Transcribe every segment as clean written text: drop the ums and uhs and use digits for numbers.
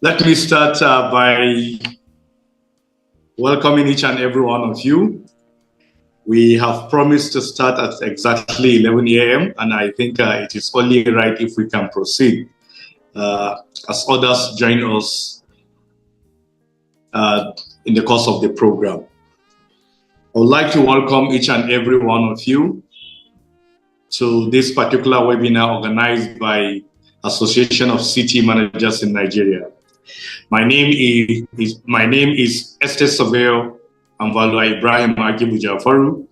Let me start by welcoming each and every one of you. We have promised to start at exactly 11 a.m. and I think it is only right if we can proceed as others join us in the course of the program. I would like to welcome each and every one of you to this particular webinar organized by Association of City Managers in Nigeria. My name is Estate Surveyors and Valuers Ibrahim Akibu.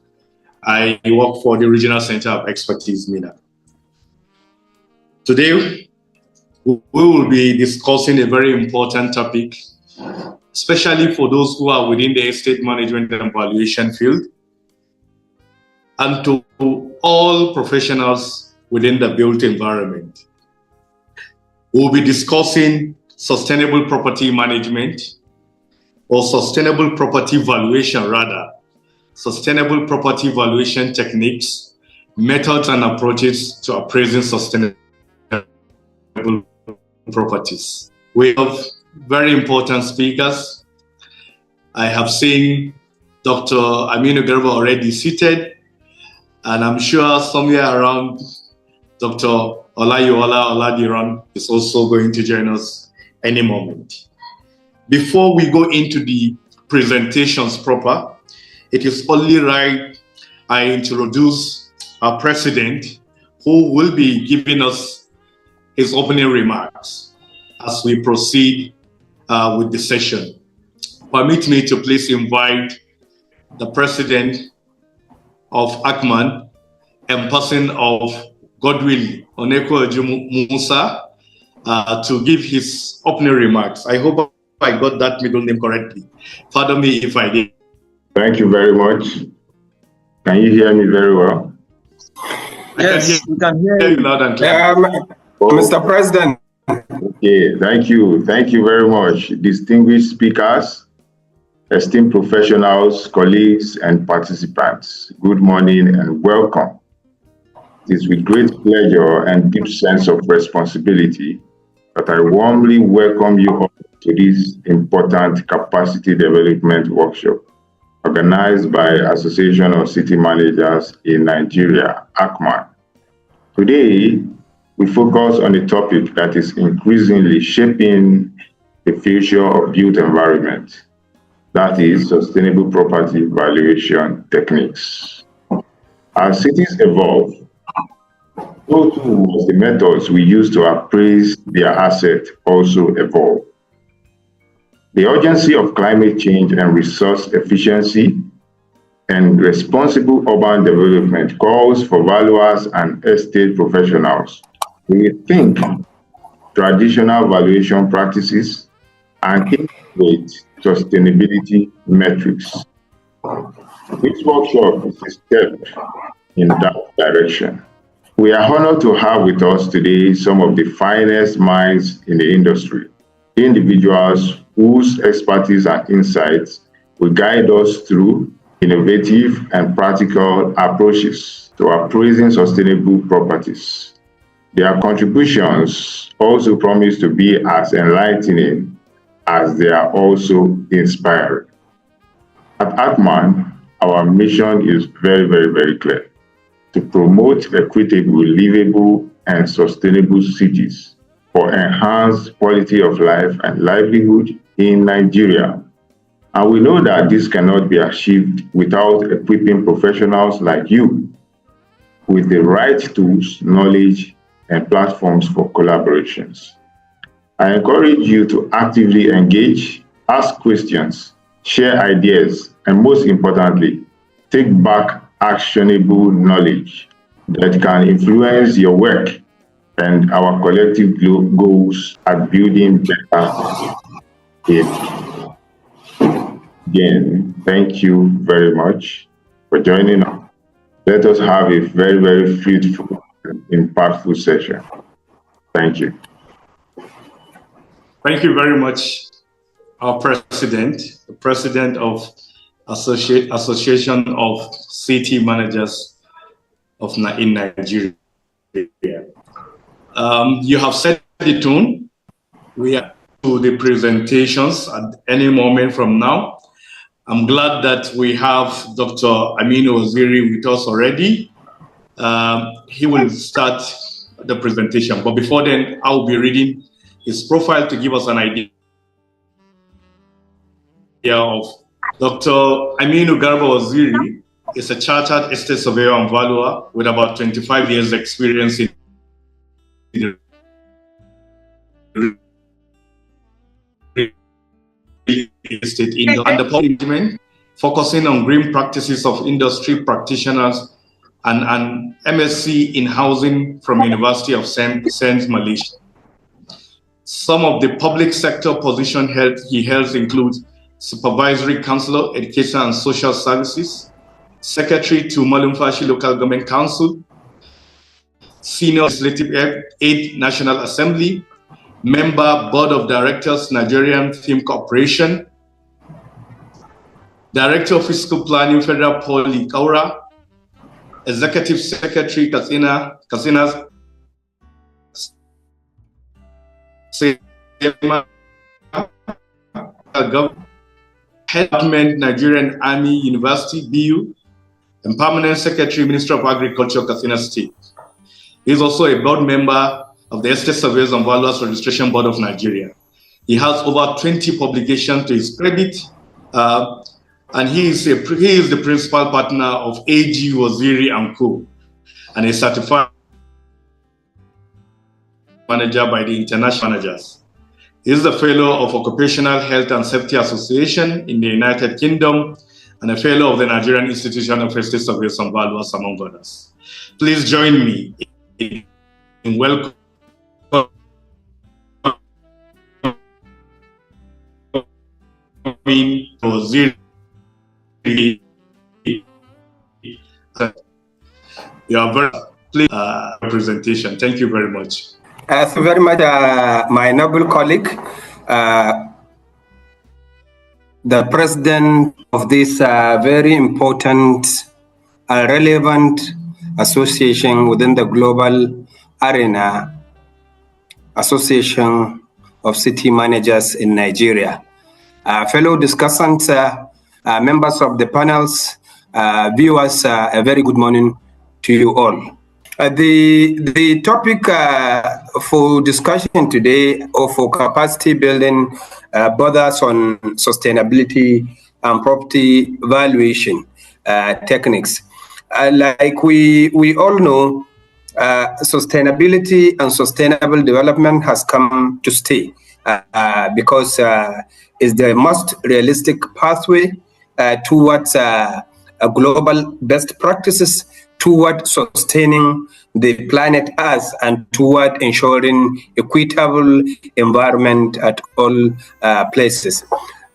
I work for the Regional Center of Expertise, Minna. Today, we will be discussing a very important topic, especially for those who are within the estate management and valuation field, and to all professionals within the built environment. We'll be discussing sustainable property management, or sustainable property valuation rather, sustainable property valuation techniques, methods and approaches to appraising sustainable properties. We have very important speakers. I have seen Dr. Aminu Garba already seated, and I'm sure somewhere around Dr. Olayiwo Oladiran is also going to join us any moment. Before we go into the presentations proper, it is only right I introduce our president, who will be giving us his opening remarks as we proceed with the session. Permit me to please invite the president of ACMAN and person of Godswill, Unekwuojo Musa, to give his opening remarks. I hope I got that middle name correctly. Pardon me if I did. Thank you very much. Can you hear me very well? Yes, we can hear you loud and clear. Mr. President. Okay, thank you. Thank you very much. Distinguished speakers, esteemed professionals, colleagues, and participants, good morning and welcome. It is with great pleasure and deep sense of responsibility that I warmly welcome you all to this important capacity development workshop organized by Association of City Managers in Nigeria, ACMAN. Today, we focus on a topic that is increasingly shaping the future of built environment, that is sustainable property valuation techniques. As cities evolve, so too must the methods we use to appraise their asset also evolve. The urgency of climate change and resource efficiency and responsible urban development calls for valuers and estate professionals to rethink traditional valuation practices and integrate sustainability metrics. This workshop is a step in that direction. We are honored to have with us today some of the finest minds in the industry, individuals whose expertise and insights will guide us through innovative and practical approaches to appraising sustainable properties. Their contributions also promise to be as enlightening as they are also inspiring. At ACMAN, our mission is very clear: to promote equitable, livable, and sustainable cities for enhanced quality of life and livelihood in Nigeria. And we know that this cannot be achieved without equipping professionals like you with the right tools, knowledge, and platforms for collaborations. I encourage you to actively engage, ask questions, share ideas, and most importantly, take back actionable knowledge that can influence your work and our collective goals at building better cities. Again, thank you very much for joining us. Let us have a very fruitful and impactful session. Thank you. Thank you very much, our president, the president of Association of City Managers in Nigeria. You have set the tone. We are to the presentations at any moment from now. I'm glad that we have Dr. Aminu Waziri with us already. He will start the presentation, but before then, I'll be reading his profile to give us an idea of Dr. Aminu Garba Waziri. Is a chartered estate surveyor and valuer with about 25 years experience in the real estate industry and the management, focusing on green practices of industry practitioners and MSc in housing from University of Saint Malaysia. Some of the public sector positions he holds include Supervisory Councillor, Education and Social Services, Secretary to Malumfashi Local Government Council, Senior Legislative Aide, National Assembly, Member, Board of Directors, Nigerian Film Corporation, Director of Fiscal Planning, Federal Poly Kaura, Executive Secretary, Kasina's Head Government, Nigerian Army University, BU, and Permanent Secretary, Minister of Agriculture, Katsina State. He is also a board member of the Estate Surveyors and Valuers Registration Board of Nigeria. He has over 20 publications to his credit, and he is the principal partner of AG Waziri & Co. and a certified manager by the International Managers. He is the fellow of Occupational Health and Safety Association in the United Kingdom and a fellow of the Nigerian Institution of Estate Surveyors and Valuers, among others. Please join me in welcoming Waziri. You are very pleased presentation. Thank you very much. Thank you very much, my noble colleague, the president of this very important and relevant association within the global arena, Association of City Managers in Nigeria. Fellow discussants, members of the panels, viewers, a very good morning to you all. The topic for discussion today or for capacity building borders on sustainability and property valuation techniques. Like we all know, sustainability and sustainable development has come to stay because it's the most realistic pathway towards a global best practices toward sustaining the planet Earth and toward ensuring equitable environment at all places.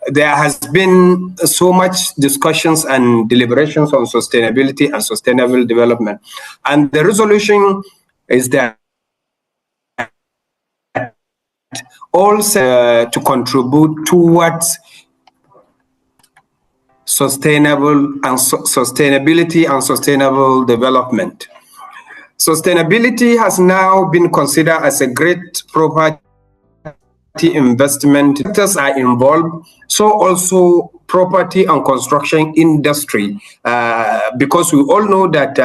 There has been so much discussions and deliberations on sustainability and sustainable development. And the resolution is that also to contribute towards sustainability and sustainable development. Sustainability has now been considered as a great property investment. Sectors are involved, so also property and construction industry, because we all know that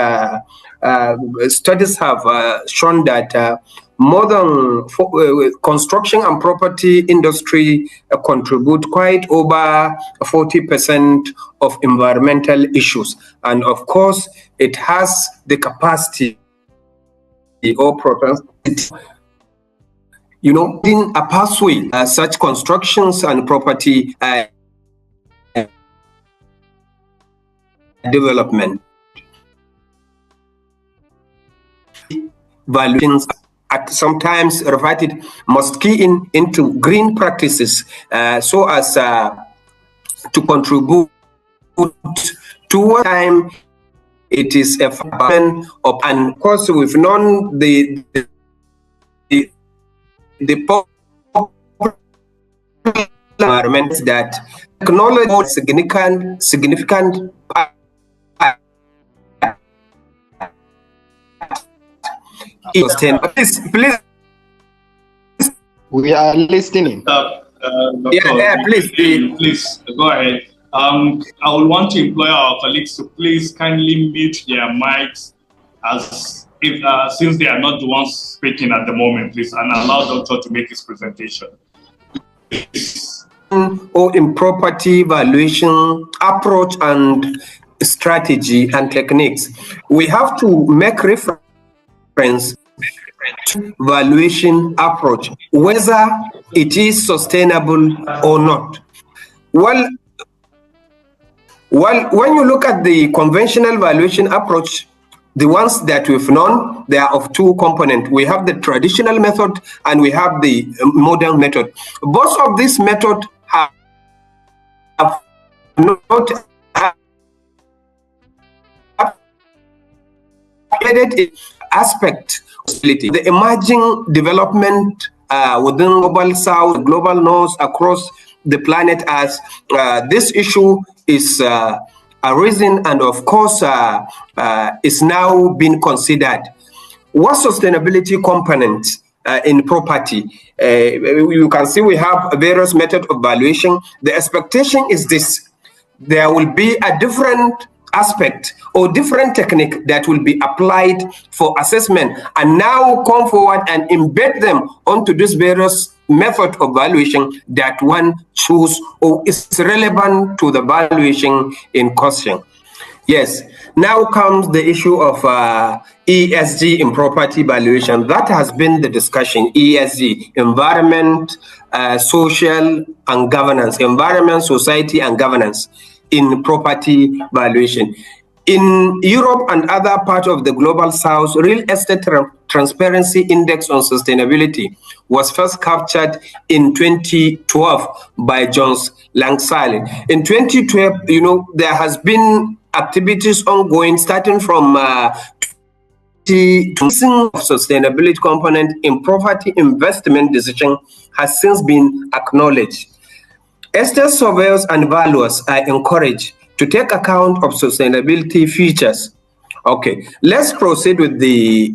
studies have shown that more than construction and property industry contribute quite over 40% of environmental issues. And of course, it has the capacity or propensity, in a pathway, such constructions and property development. Valuations sometimes reverted must key into green practices so as to contribute to what time it is a function of, and of course we've known the environment that technology significant please We are listening. Please go ahead. I would want to employ our colleagues to please kindly mute their mics as if since they are not the ones speaking at the moment, please, and allow Doctor to make his presentation. Please. Or in property valuation approach and strategy and techniques, we have to make reference to valuation approach, whether it is sustainable or not. Well, when you look at the conventional valuation approach, the ones that we've known, they are of two components. We have the traditional method and we have the modern method. Both of these methods have not added aspect the emerging development within global south, global north, across the planet, as this issue is arisen and of course is now being considered. What sustainability components in property? You can see we have various methods of valuation. The expectation is this: there will be a different aspect or different technique that will be applied for assessment, and now come forward and embed them onto this various method of valuation that one choose or is relevant to the valuation in question. Yes, now comes the issue of ESG in property valuation. That has been the discussion. ESG, environment, social and governance, environment, society and governance in property valuation. In Europe and other parts of the global south, real estate transparency index on sustainability was first captured in 2012 by Jones Langsale. In 2012, there has been activities ongoing starting from the sustainability component in property investment decision has since been acknowledged. Estate surveyors and valuers are encouraged to take account of sustainability features. Okay, let's proceed with the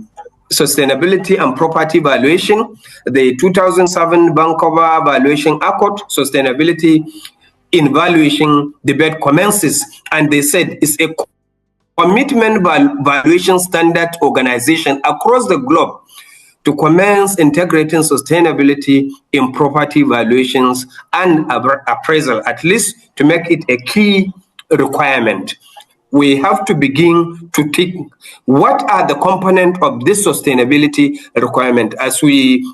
sustainability and property valuation. The 2007 Vancouver Valuation Accord Sustainability in Valuation debate commences, and they said it's a commitment valuation standard organization across the globe to commence integrating sustainability in property valuations and appraisal, at least to make it a key requirement. We have to begin to think what are the components of this sustainability requirement. As we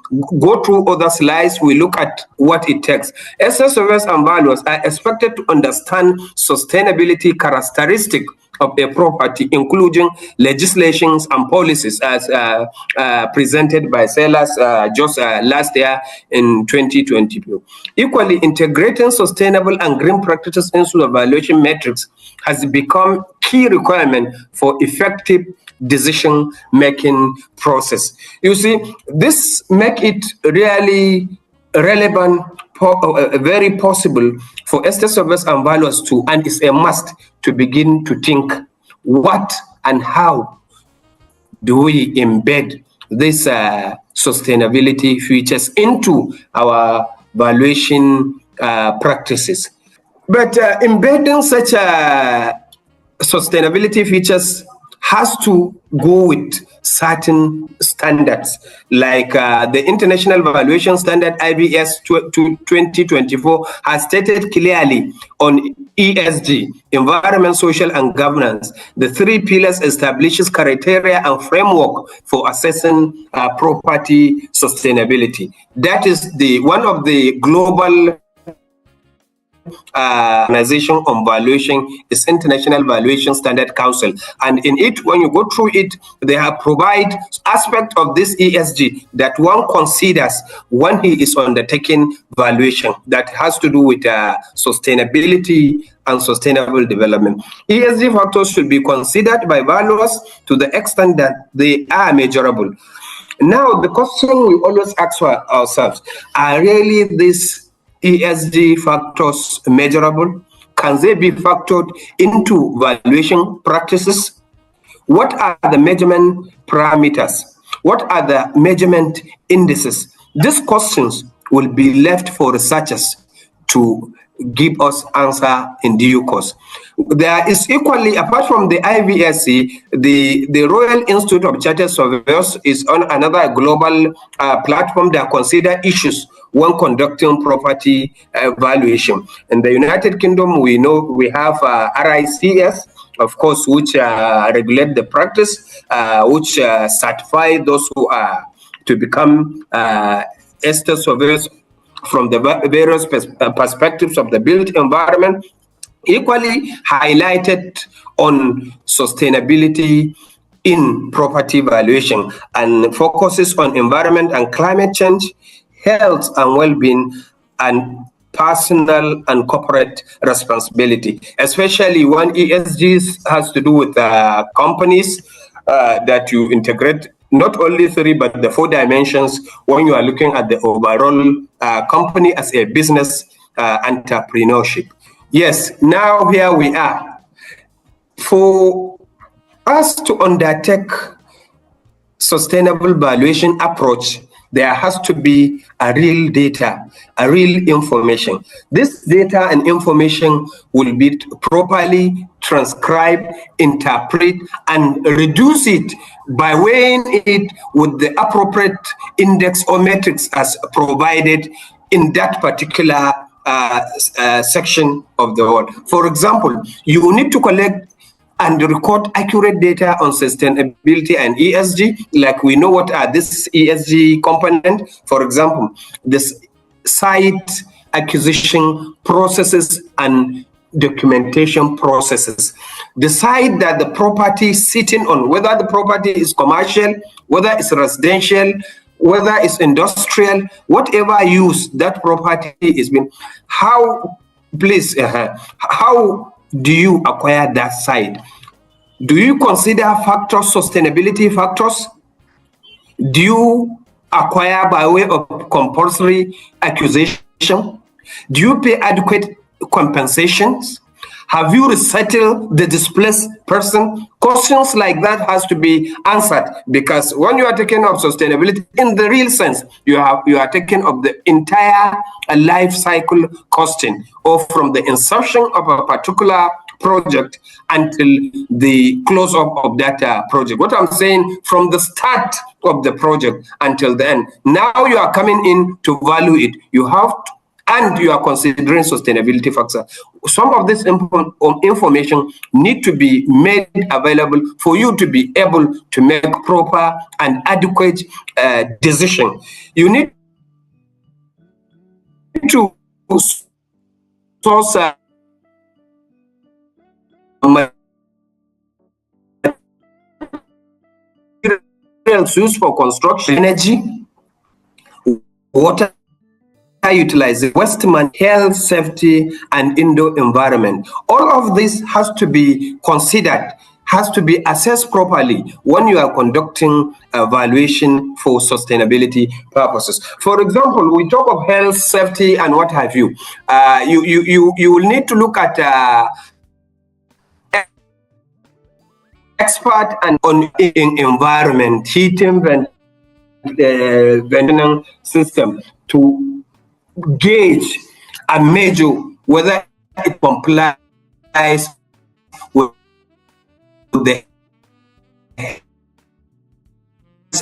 go through other slides, we look at what it takes. Estate surveyors and valuers are expected to understand sustainability characteristics of a property, including legislations and policies as presented by sellers just last year in 2022. Equally, integrating sustainable and green practices into the valuation metrics has become key requirement for effective decision-making process. You see, this make it really relevant, very possible for estate surveyors and valuers to, and it's a must to begin to think what and how do we embed these sustainability features into our valuation practices. But embedding such sustainability features has to go with certain standards, like the International Valuation Standard IBS 2024 has stated clearly on ESG, environment, social, and governance. The three pillars establishes criteria and framework for assessing property sustainability. That is the one of the global organization on valuation is International Valuation Standard Council, and in it, when you go through it, they have provide aspect of this ESG that one considers when he is undertaking valuation that has to do with sustainability and sustainable development. ESG factors should be considered by valuers to the extent that they are measurable. Now, the question we always ask for ourselves, are really these ESG factors measurable? Can they be factored into valuation practices? What are the measurement parameters? What are the measurement indices? These questions will be left for researchers to give us answer in due course. There is equally, apart from the IVSC, the Royal Institute of Chartered Surveyors is on another global platform that consider issues when conducting property valuation. In the United Kingdom, we know we have RICS, of course, which regulate the practice, which certify those who are to become estate surveyors from the various perspectives of the built environment, equally highlighted on sustainability in property valuation and focuses on environment and climate change, health and well-being, and personal and corporate responsibility, especially when ESG has to do with companies that you integrate not only 3 but the 4 dimensions when you are looking at the overall company as a business entrepreneurship. Yes, now here we are. For us to undertake sustainable valuation approach, there has to be a real data, a real information. This data and information will be properly transcribed, interpret, and reduce it by weighing it with the appropriate index or metrics as provided in that particular section of the world. For example, you need to collect and record accurate data on sustainability and ESG, like we know what are this ESG component. For example, this site acquisition processes and documentation processes. Decide that the property sitting on, whether the property is commercial, whether it's residential, whether it's industrial, whatever use that property is being, how do you acquire that site? Do you consider factors, sustainability factors? Do you acquire by way of compulsory acquisition? Do you pay adequate compensations? Have you resettled the displaced person? Questions like that has to be answered, because when you are taking up sustainability in the real sense, you are taking up the entire life cycle costing, or from the inception of a particular project until the close up of that project. What I'm saying, from the start of the project until the end. Now you are coming in to value it. You have to, and you are considering sustainability factors. Some of this information need to be made available for you to be able to make proper and adequate decision. You need to source materials used for construction, energy, water utilization, waste management, health, safety, and indoor environment. All of this has to be considered, has to be assessed properly when you are conducting evaluation for sustainability purposes. For example, we talk of health, safety, and what have you. You will need to look at expert and on in environment, heating, ventilation system to gauge and measure whether it complies with the health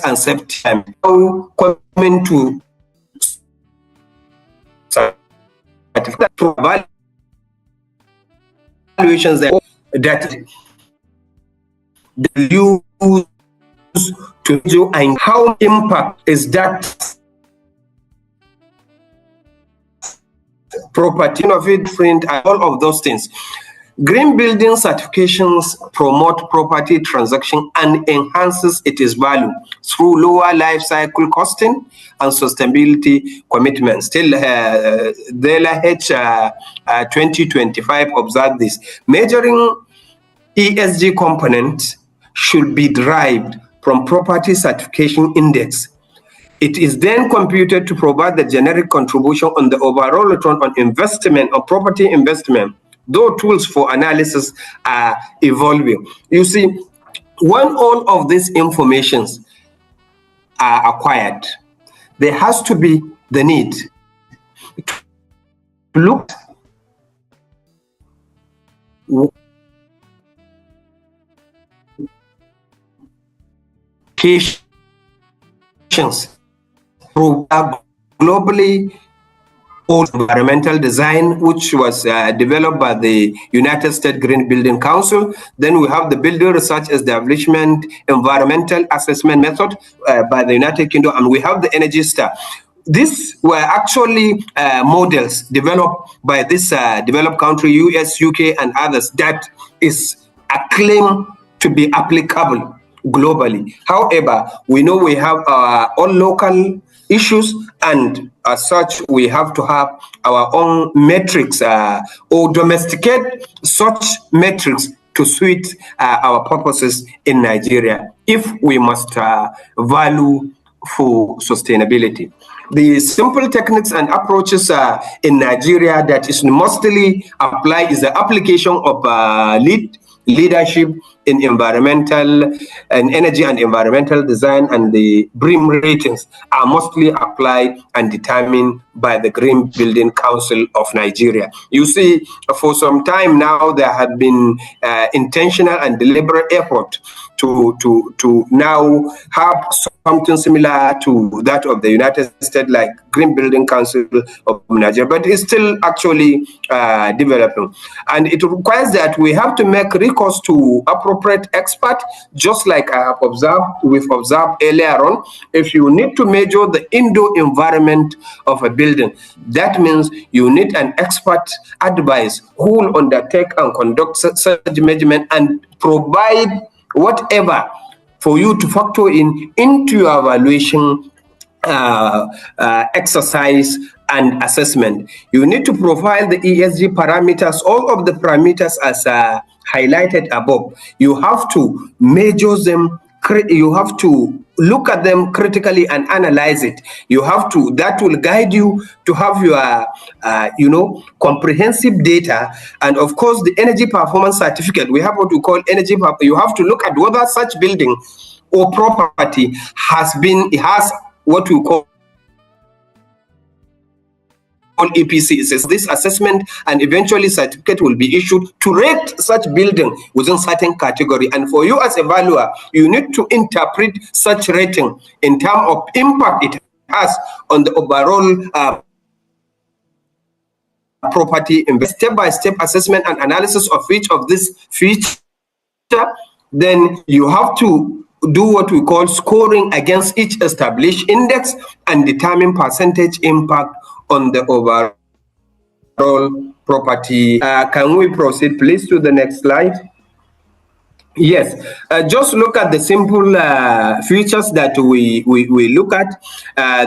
and safety. Now coming to evaluations that you use to do, and how impact is that property of it, print, and all of those things. Green building certifications promote property transaction and enhances its value through lower life cycle costing and sustainability commitments. Still, the H 2025 observed this. Measuring ESG components should be derived from property certification index. It is then computed to provide the generic contribution on the overall return on investment, on property investment, though tools for analysis are evolving. You see, when all of these informations are acquired, there has to be the need to look patients through globally environmental design, which was developed by the United States Green Building Council. Then we have the Building Research Establishment Environmental Assessment Method by the United Kingdom, and we have the Energy Star. These were actually models developed by this developed country, US, UK, and others, that is acclaimed to be applicable globally. However, we know we have our own local issues, and as such, we have to have our own metrics or domesticate such metrics to suit our purposes in Nigeria if we must value for sustainability. The simple techniques and approaches in Nigeria that is mostly applied is the application of leadership in environmental and energy and environmental design, and the BREEAM ratings are mostly applied and determined by the Green Building Council of Nigeria. You see, for some time now, there have been intentional and deliberate effort to now have something similar to that of the United States, like Green Building Council of Nigeria, but it's still actually developing. And it requires that we have to make recourse to appropriate experts, just like we've observed earlier on. If you need to measure the indoor environment of a building, that means you need an expert advice who will undertake and conduct such measurement and provide whatever for you to factor into your evaluation exercise and assessment. You need to profile the ESG parameters, all of the parameters as highlighted above. You have to measure them, you have to look at them critically and analyze it. You have to, that will guide you to have your, comprehensive data. And of course, the energy performance certificate, we have what we call energy, you have to look at whether such building or property has what we call EPC. This assessment and eventually certificate will be issued to rate such building within certain category. And for you as a valuer, you need to interpret such rating in terms of impact it has on the overall property. Step-by-step assessment and analysis of each of these features. Then you have to do what we call scoring against each established index and determine percentage impact on the overall property. Can we proceed, please, to the next slide? Yes, just look at the simple features that we look at.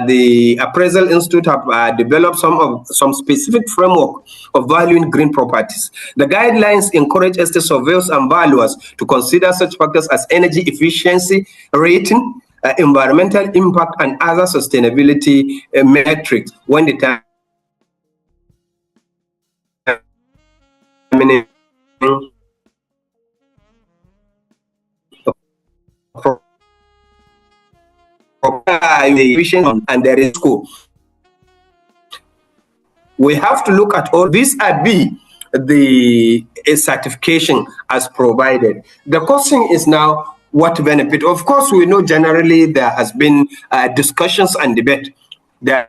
The Appraisal Institute have developed some specific framework of valuing green properties. The guidelines encourage estate surveyors and valuers to consider such factors as energy efficiency rating, environmental impact, and other sustainability metrics when determining and there is scope. We have to look at all these the certification as provided. The question is now what benefit. Of course, we know generally there has been discussions and debate. There's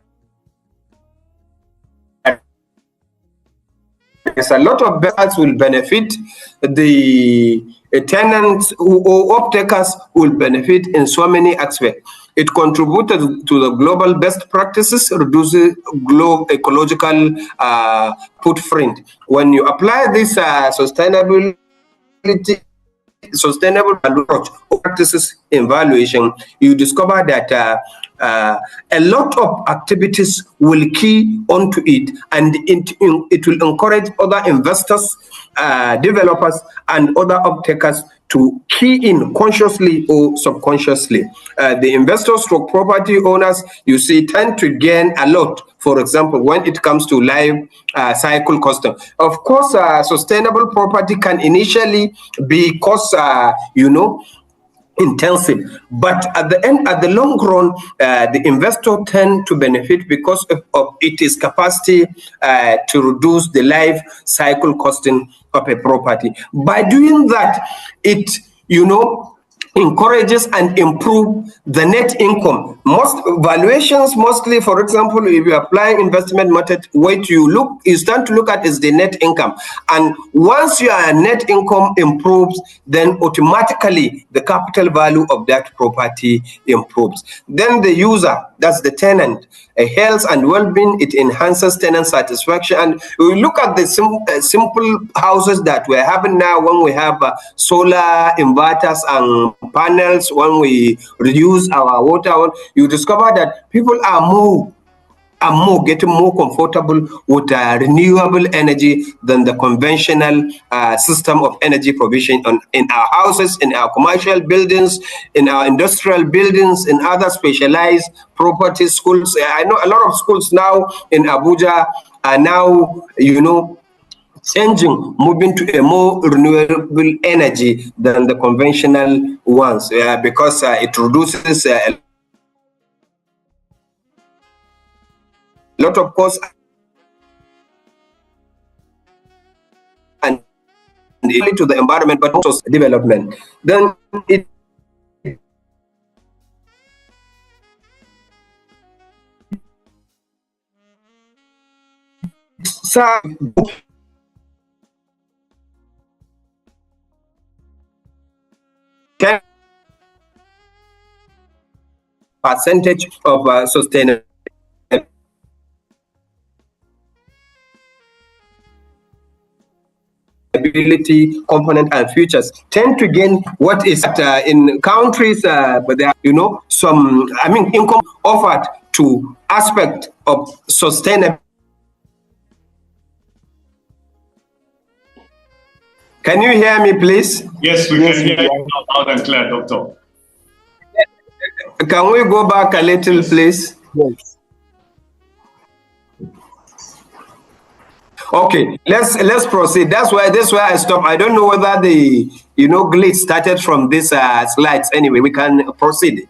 a lot of benefits will benefit the tenants or off-takers will benefit in so many aspects. It contributed to the global best practices, reduces global ecological footprint. When you apply this sustainable approach or practices in valuation, you discover that a lot of activities will key onto it, and it will encourage other investors, developers, and other off-takers to key in consciously or subconsciously. The investors or property owners, you see, tend to gain a lot, for example, when it comes to life cycle custom. Of course, sustainable property can initially be cost, intensive, but at the long run, the investor tend to benefit because of its capacity to reduce the life cycle costing of a property. By doing that, it encourages and improve the net income. Most valuations, mostly, for example, if you apply investment method, what you start to look at is the net income. And once your net income improves, then automatically the capital value of that property improves. Then the user, that's the tenant, health and well-being, it enhances tenant satisfaction. And we look at the simple houses that we're having now when we have solar inverters and panels, when we reduce our water, you discover that people are getting more comfortable with renewable energy than the conventional system of energy provision in our houses, in our commercial buildings, in our industrial buildings, in other specialized property schools. I know a lot of schools now in Abuja are now, moving to a more renewable energy than the conventional ones, because it reduces a lot of costs and to the environment, but also development. Then it percentage of sustainability component and futures tend to gain what is in countries, but there are, some, income offered to aspect of sustainability. Can you hear me, please? Yes, we can hear you loud and clear, Doctor. Can we go back a little, please? Yes. Okay, let's proceed. That's why I stopped. I don't know whether the glitch started from this slides. Anyway, we can proceed.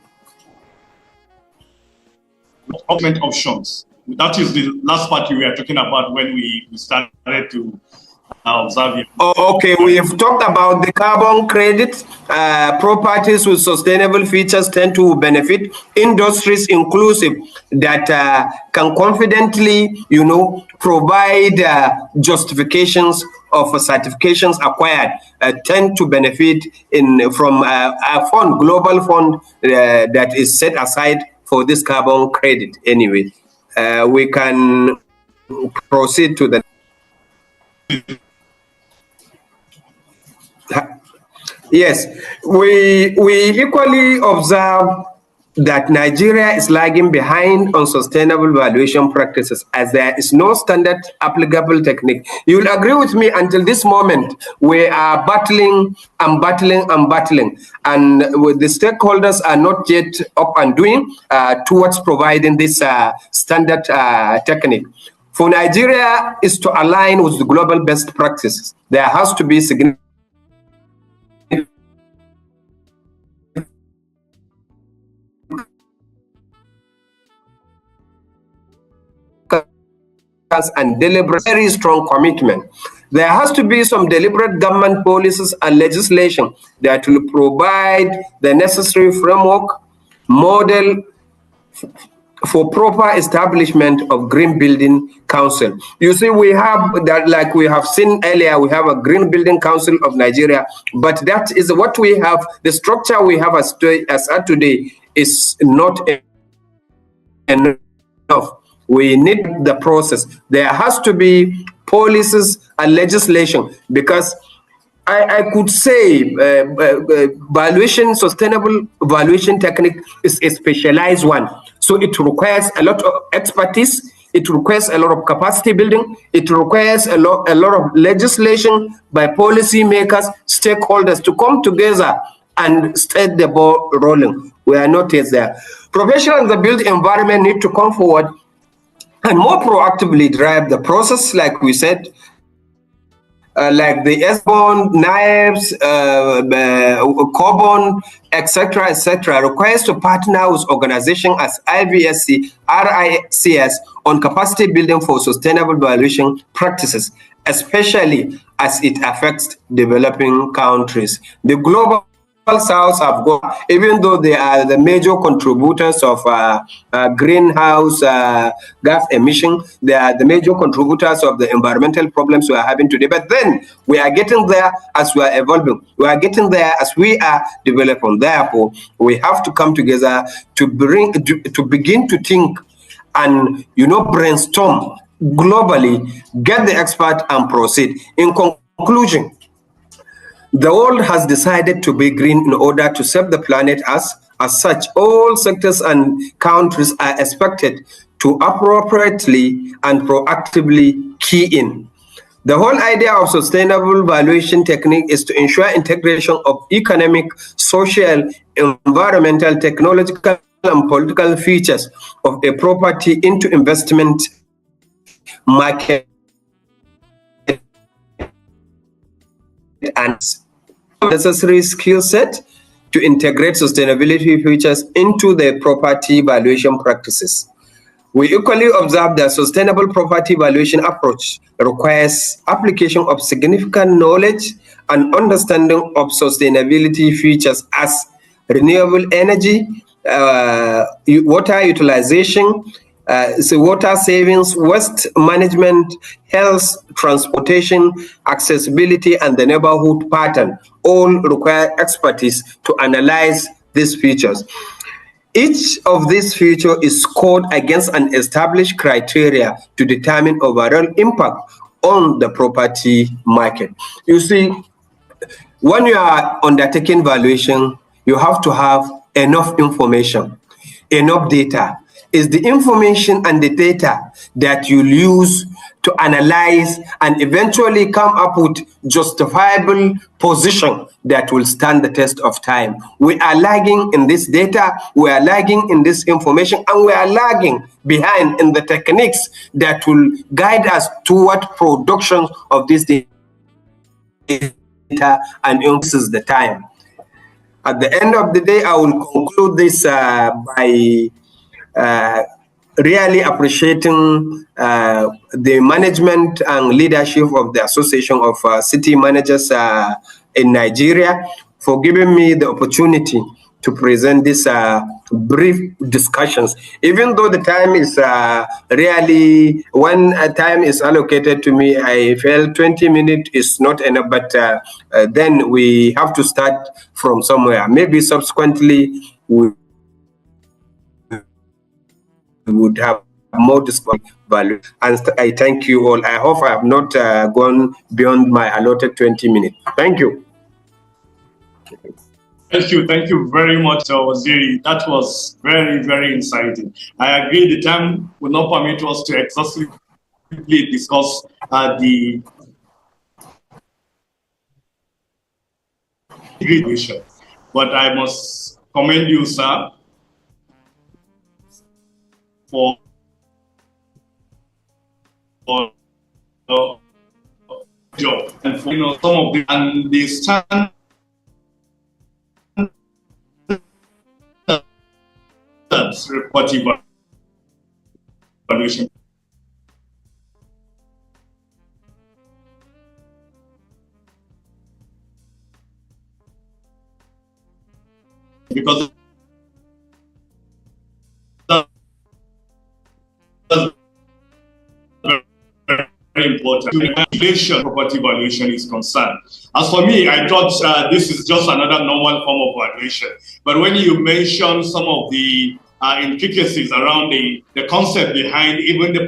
Augment options. That is the last part you were talking about when we started to observe it. Okay, we have talked about the carbon credit. Properties with sustainable features tend to benefit industries inclusive that can confidently, provide justifications of certifications acquired, tend to benefit from a global fund that is set aside for this carbon credit. Anyway, we can proceed to the. Yes, we equally observe that Nigeria is lagging behind on sustainable valuation practices, as there is no standard applicable technique. You will agree with me, until this moment, we are battling, and with the stakeholders are not yet up and doing towards providing this standard technique. For Nigeria is to align with the global best practices. There has to be significant and deliberate, very strong commitment. There has to be some deliberate government policies and legislation that will provide the necessary framework model for proper establishment of Green Building Council. You see, we have that, like we have seen earlier, we have a Green Building Council of Nigeria, but that is what we have. The structure we have as at today is not enough. We need the process. There has to be policies and legislation, because I could say valuation, sustainable valuation technique is a specialized one. So it requires a lot of expertise. It requires a lot of capacity building. It requires a lot of legislation by policy makers, stakeholders to come together and start the ball rolling. We are not yet there. Professionals in the built environment need to come forward and more proactively drive the process, like we said, like the S-bond, knives, carbon, etc., requires to partner with organizations as IVSC, RICS on capacity building for sustainable valuation practices, especially as it affects developing countries. The global South have gone, even though they are the major contributors of greenhouse gas emission, they are the major contributors of the environmental problems we are having today. But then we are getting there as we are evolving. We are getting there as we are developing. Therefore, we have to come together to begin to think and brainstorm globally, get the expert and proceed. In conclusion, the world has decided to be green in order to save the planet. As such, all sectors and countries are expected to appropriately and proactively key in. The whole idea of sustainable valuation technique is to ensure integration of economic, social, environmental, technological, and political features of a property into investment market and necessary skill set to integrate sustainability features into the property valuation practices. We equally observe that sustainable property valuation approach requires application of significant knowledge and understanding of sustainability features as renewable energy, water utilization, water savings, waste management, health, transportation, accessibility, and the neighborhood pattern all require expertise to analyze these features. Each of these features is scored against an established criteria to determine overall impact on the property market. You see, when you are undertaking valuation, you have to have enough information, enough data. It's the information and the data that you'll use to analyze and eventually come up with justifiable position that will stand the test of time. We are lagging in this data, we are lagging in this information, and we are lagging behind in the techniques that will guide us toward production of this data and increases the time. At the end of the day, I will conclude this by really appreciating the management and leadership of the Association of City Managers in Nigeria for giving me the opportunity to present these brief discussions. Even though the time is really, when time is allocated to me, I felt 20 minutes is not enough, but then we have to start from somewhere. Maybe subsequently we would have more value. And I thank you all. I hope I have not gone beyond my allotted 20 minutes. Thank you. Thank you very much, Waziri. That was very, very inciting. I agree the time will not permit us to exhaustively discuss the graduation. But I must commend you, sir, for job and for some of the and the standards reporting valuation. Because that's very important. Valuation, property valuation is concerned. As for me, I thought this is just another normal form of valuation. But when you mention some of the intricacies around the concept behind even the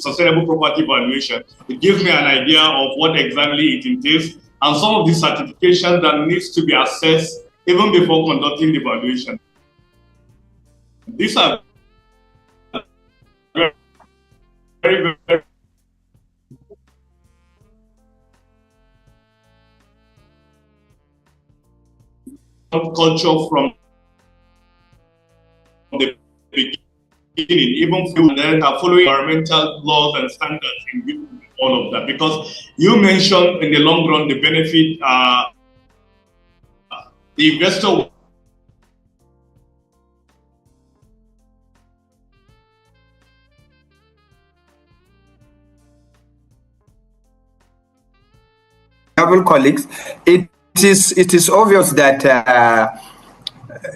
sustainable property valuation, it gives me an idea of what exactly it entails and some of the certification that needs to be assessed even before conducting the valuation. These are very, very culture from the beginning. beginning, even and then are following environmental laws and standards in all of that. Because you mentioned in the long run the benefit the investor colleagues, it is obvious that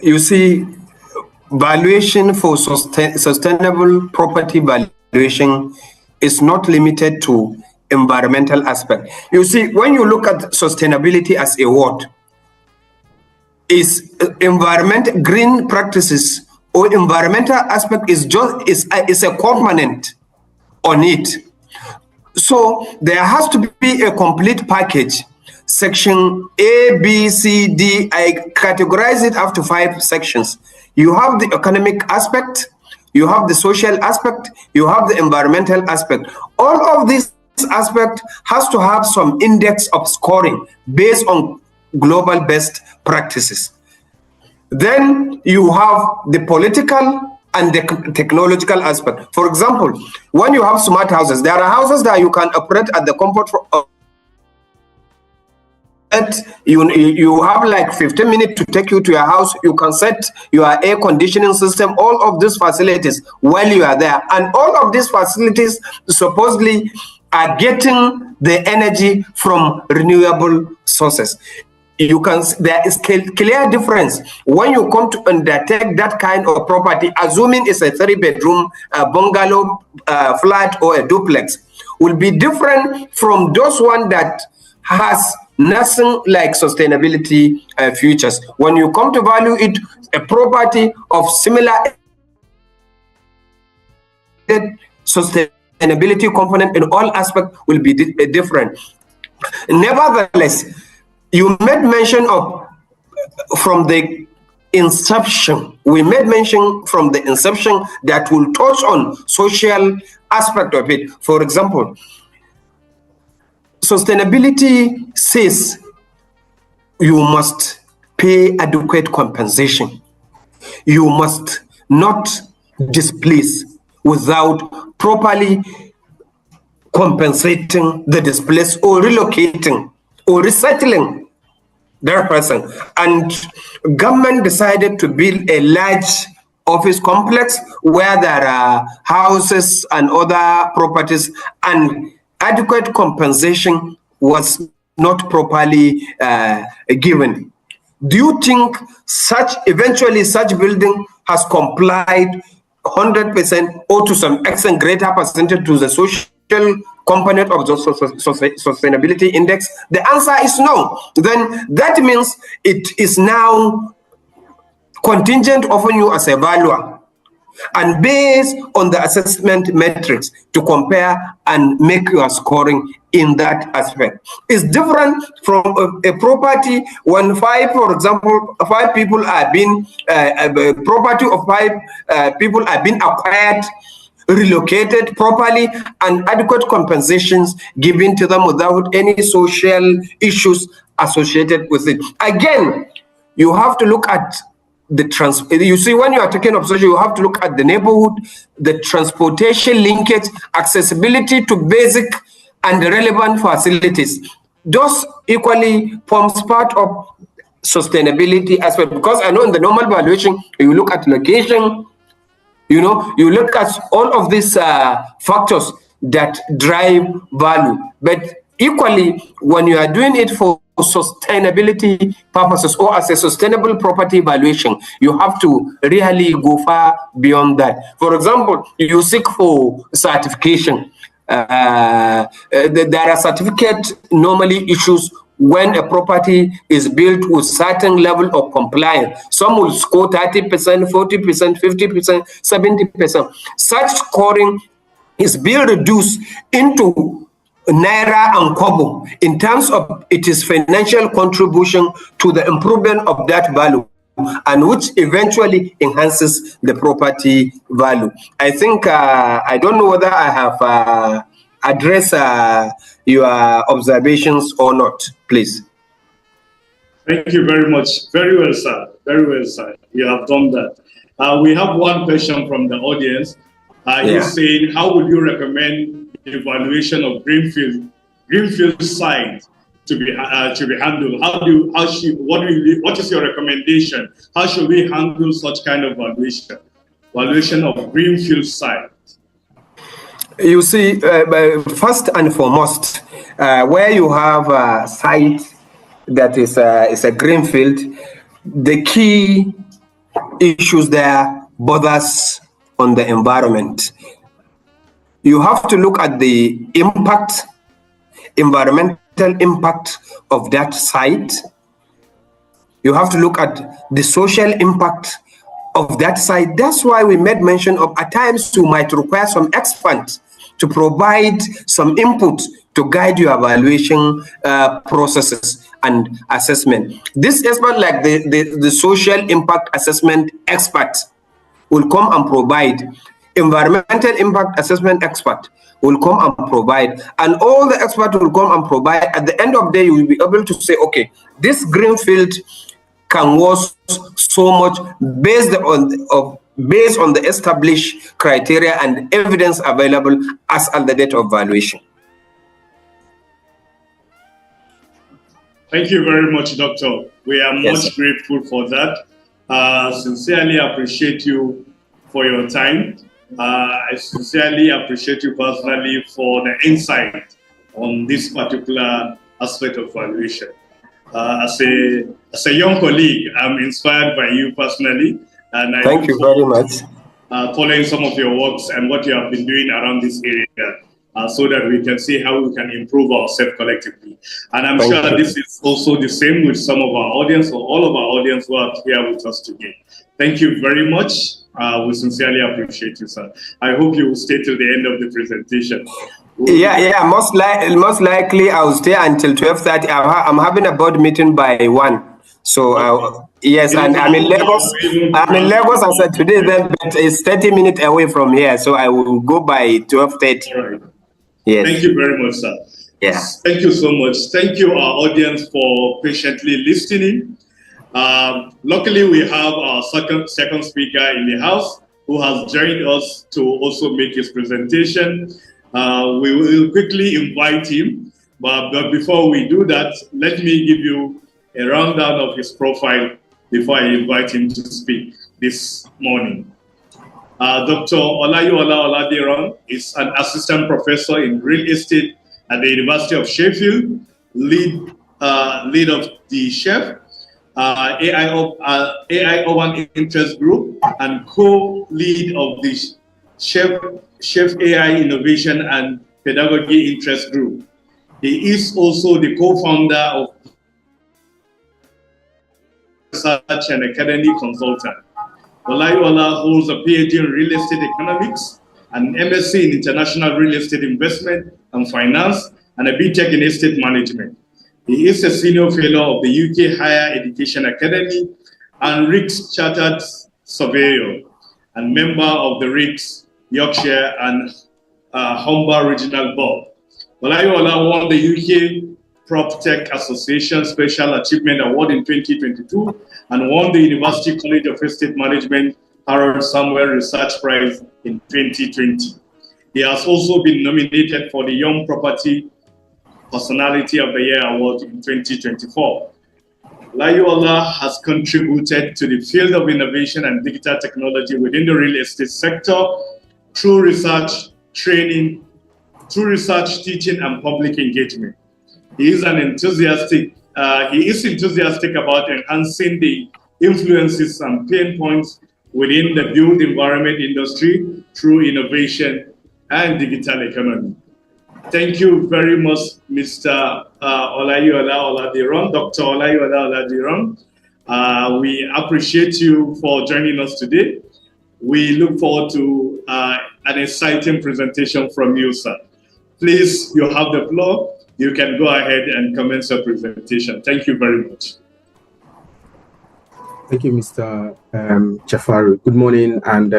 you see valuation for sustainable property valuation is not limited to environmental aspect. You see, when you look at sustainability as a word, is environment green practices or environmental aspect is a component on it. So there has to be a complete package. Section A, B, C, D, I categorize it up to 5 sections. You have the economic aspect, you have the social aspect, you have the environmental aspect. All of this aspect has to have some index of scoring based on global best practices. Then you have the political and the technological aspect. For example, when you have smart houses, there are houses that you can operate at the comfort of you have like 15 minutes to take you to your house. You can set your air conditioning system, all of these facilities while you are there. And all of these facilities supposedly are getting the energy from renewable sources. You can, there is clear difference when you come to undertake that kind of property, assuming it's a 3-bedroom bungalow flat or a duplex, will be different from those one that has nothing like sustainability features. When you come to value it, a property of similar sustainability component in all aspects will be different. Nevertheless, you made mention of from the inception. We made mention from the inception that will touch on social aspect of it. For example, sustainability says you must pay adequate compensation. You must not displace without properly compensating the displaced or relocating or resettling their person. And government decided to build a large office complex where there are houses and other properties, and adequate compensation was not properly given. Do you think eventually such building has complied 100% or to some extent greater percentage to the social component of the sustainability index? The answer is no. Then that means it is now contingent upon you as a valuer and based on the assessment metrics to compare and make your scoring in that aspect. It's different from a property when for example, 5 people are being, property of 5 people are being acquired, relocated properly, and adequate compensations given to them without any social issues associated with it. Again, you have to look at you see, when you are taking up social, you have to look at the neighborhood, the transportation linkage, accessibility to basic and relevant facilities. Those equally forms part of sustainability aspect, because I know in the normal valuation, you look at location, you know, you look at all of these factors that drive value. But equally, when you are doing it for sustainability purposes or as a sustainable property valuation, you have to really go far beyond that. For example, you seek for certification. There are certificate normally issues when a property is built with certain level of compliance. Some will score 30%, 40%, 50%, 70%. Such scoring is being reduced into Naira and Kobo in terms of its financial contribution to the improvement of that value, and which eventually enhances the property value. I think, I don't know whether I have addressed your observations or not, please. Thank you very much. Very well, sir. Very well, sir. You have done that. We have one question from the audience. He's saying, how would you recommend the evaluation of greenfield site to be handled? What is your recommendation? How should we handle such kind of valuation of greenfield site? You see, first and foremost, where you have a site that is a greenfield, the key issues there borders on the environment. You have to look at the environmental impact of that site. You have to look at the social impact of that site. That's why we made mention of, at times you might require some experts to provide some input to guide your evaluation processes and assessment. This expert, like the social impact assessment expert, will come and provide. Environmental impact assessment expert will come and provide, and all the experts will come and provide. At the end of the day, you will be able to say, okay, this greenfield can worth so much based on the established criteria and evidence available as at the date of valuation. Thank you very much, Doctor. We are much grateful for that. Sincerely appreciate you for your time. I sincerely appreciate you personally for the insight on this particular aspect of valuation. As a young colleague, I'm inspired by you personally, and I thank you very much. Following some of your works and what you have been doing around this area, so that we can see how we can improve ourselves collectively. And I'm sure this is also the same with some of our audience, or all of our audience who are here with us today. Thank you very much. We sincerely appreciate you, sir. I hope you will stay till the end of the presentation. Most likely I'll stay until 12:30. I'm having a board meeting by 1. So yes, and I'm in Lagos. I'm in Lagos as of today, then, but it's 30 minutes away from here, so I will go by 12:30. Right. Yes. Thank you very much, sir. Yeah. Thank you so much. Thank you, our audience, for patiently listening. Luckily, we have our second speaker in the house who has joined us to also make his presentation. We will quickly invite him, but before we do that, let me give you a rundown of his profile before I invite him to speak this morning. Dr. Olayiwo Oladiran is an assistant professor in real estate at the University of Sheffield, lead of the Chef AI Urban Interest Group, and co-lead of the Chef AI Innovation and Pedagogy Interest Group. He is also the co-founder of Research and Academy Consultant. Olayiwo holds a PhD in Real Estate Economics, an MSc in International Real Estate Investment and Finance, and a BTech in Estate Management. He is a Senior Fellow of the UK Higher Education Academy and RICS Chartered Surveyor, and member of the RICS Yorkshire and Humber Regional Board. Olayiwo won the UK PropTech Association Special Achievement Award in 2022 and won the University College of Estate Management Harold Samuel Research Prize in 2020. He has also been nominated for the Young Property Personality of the Year Award in 2024. Olayiwo has contributed to the field of innovation and digital technology within the real estate sector through research, training, teaching, and public engagement. He is enthusiastic about enhancing the influences and pain points within the built environment industry through innovation and digital economy. Thank you very much, Mr. Olayiwo Oladiran, Dr. Olayiwo Oladiran. We appreciate you for joining us today. We look forward to an exciting presentation from you, sir. Please, you have the floor. You can go ahead and commence your presentation. Thank you very much. Thank you, Mr. Jafaru. Good morning, and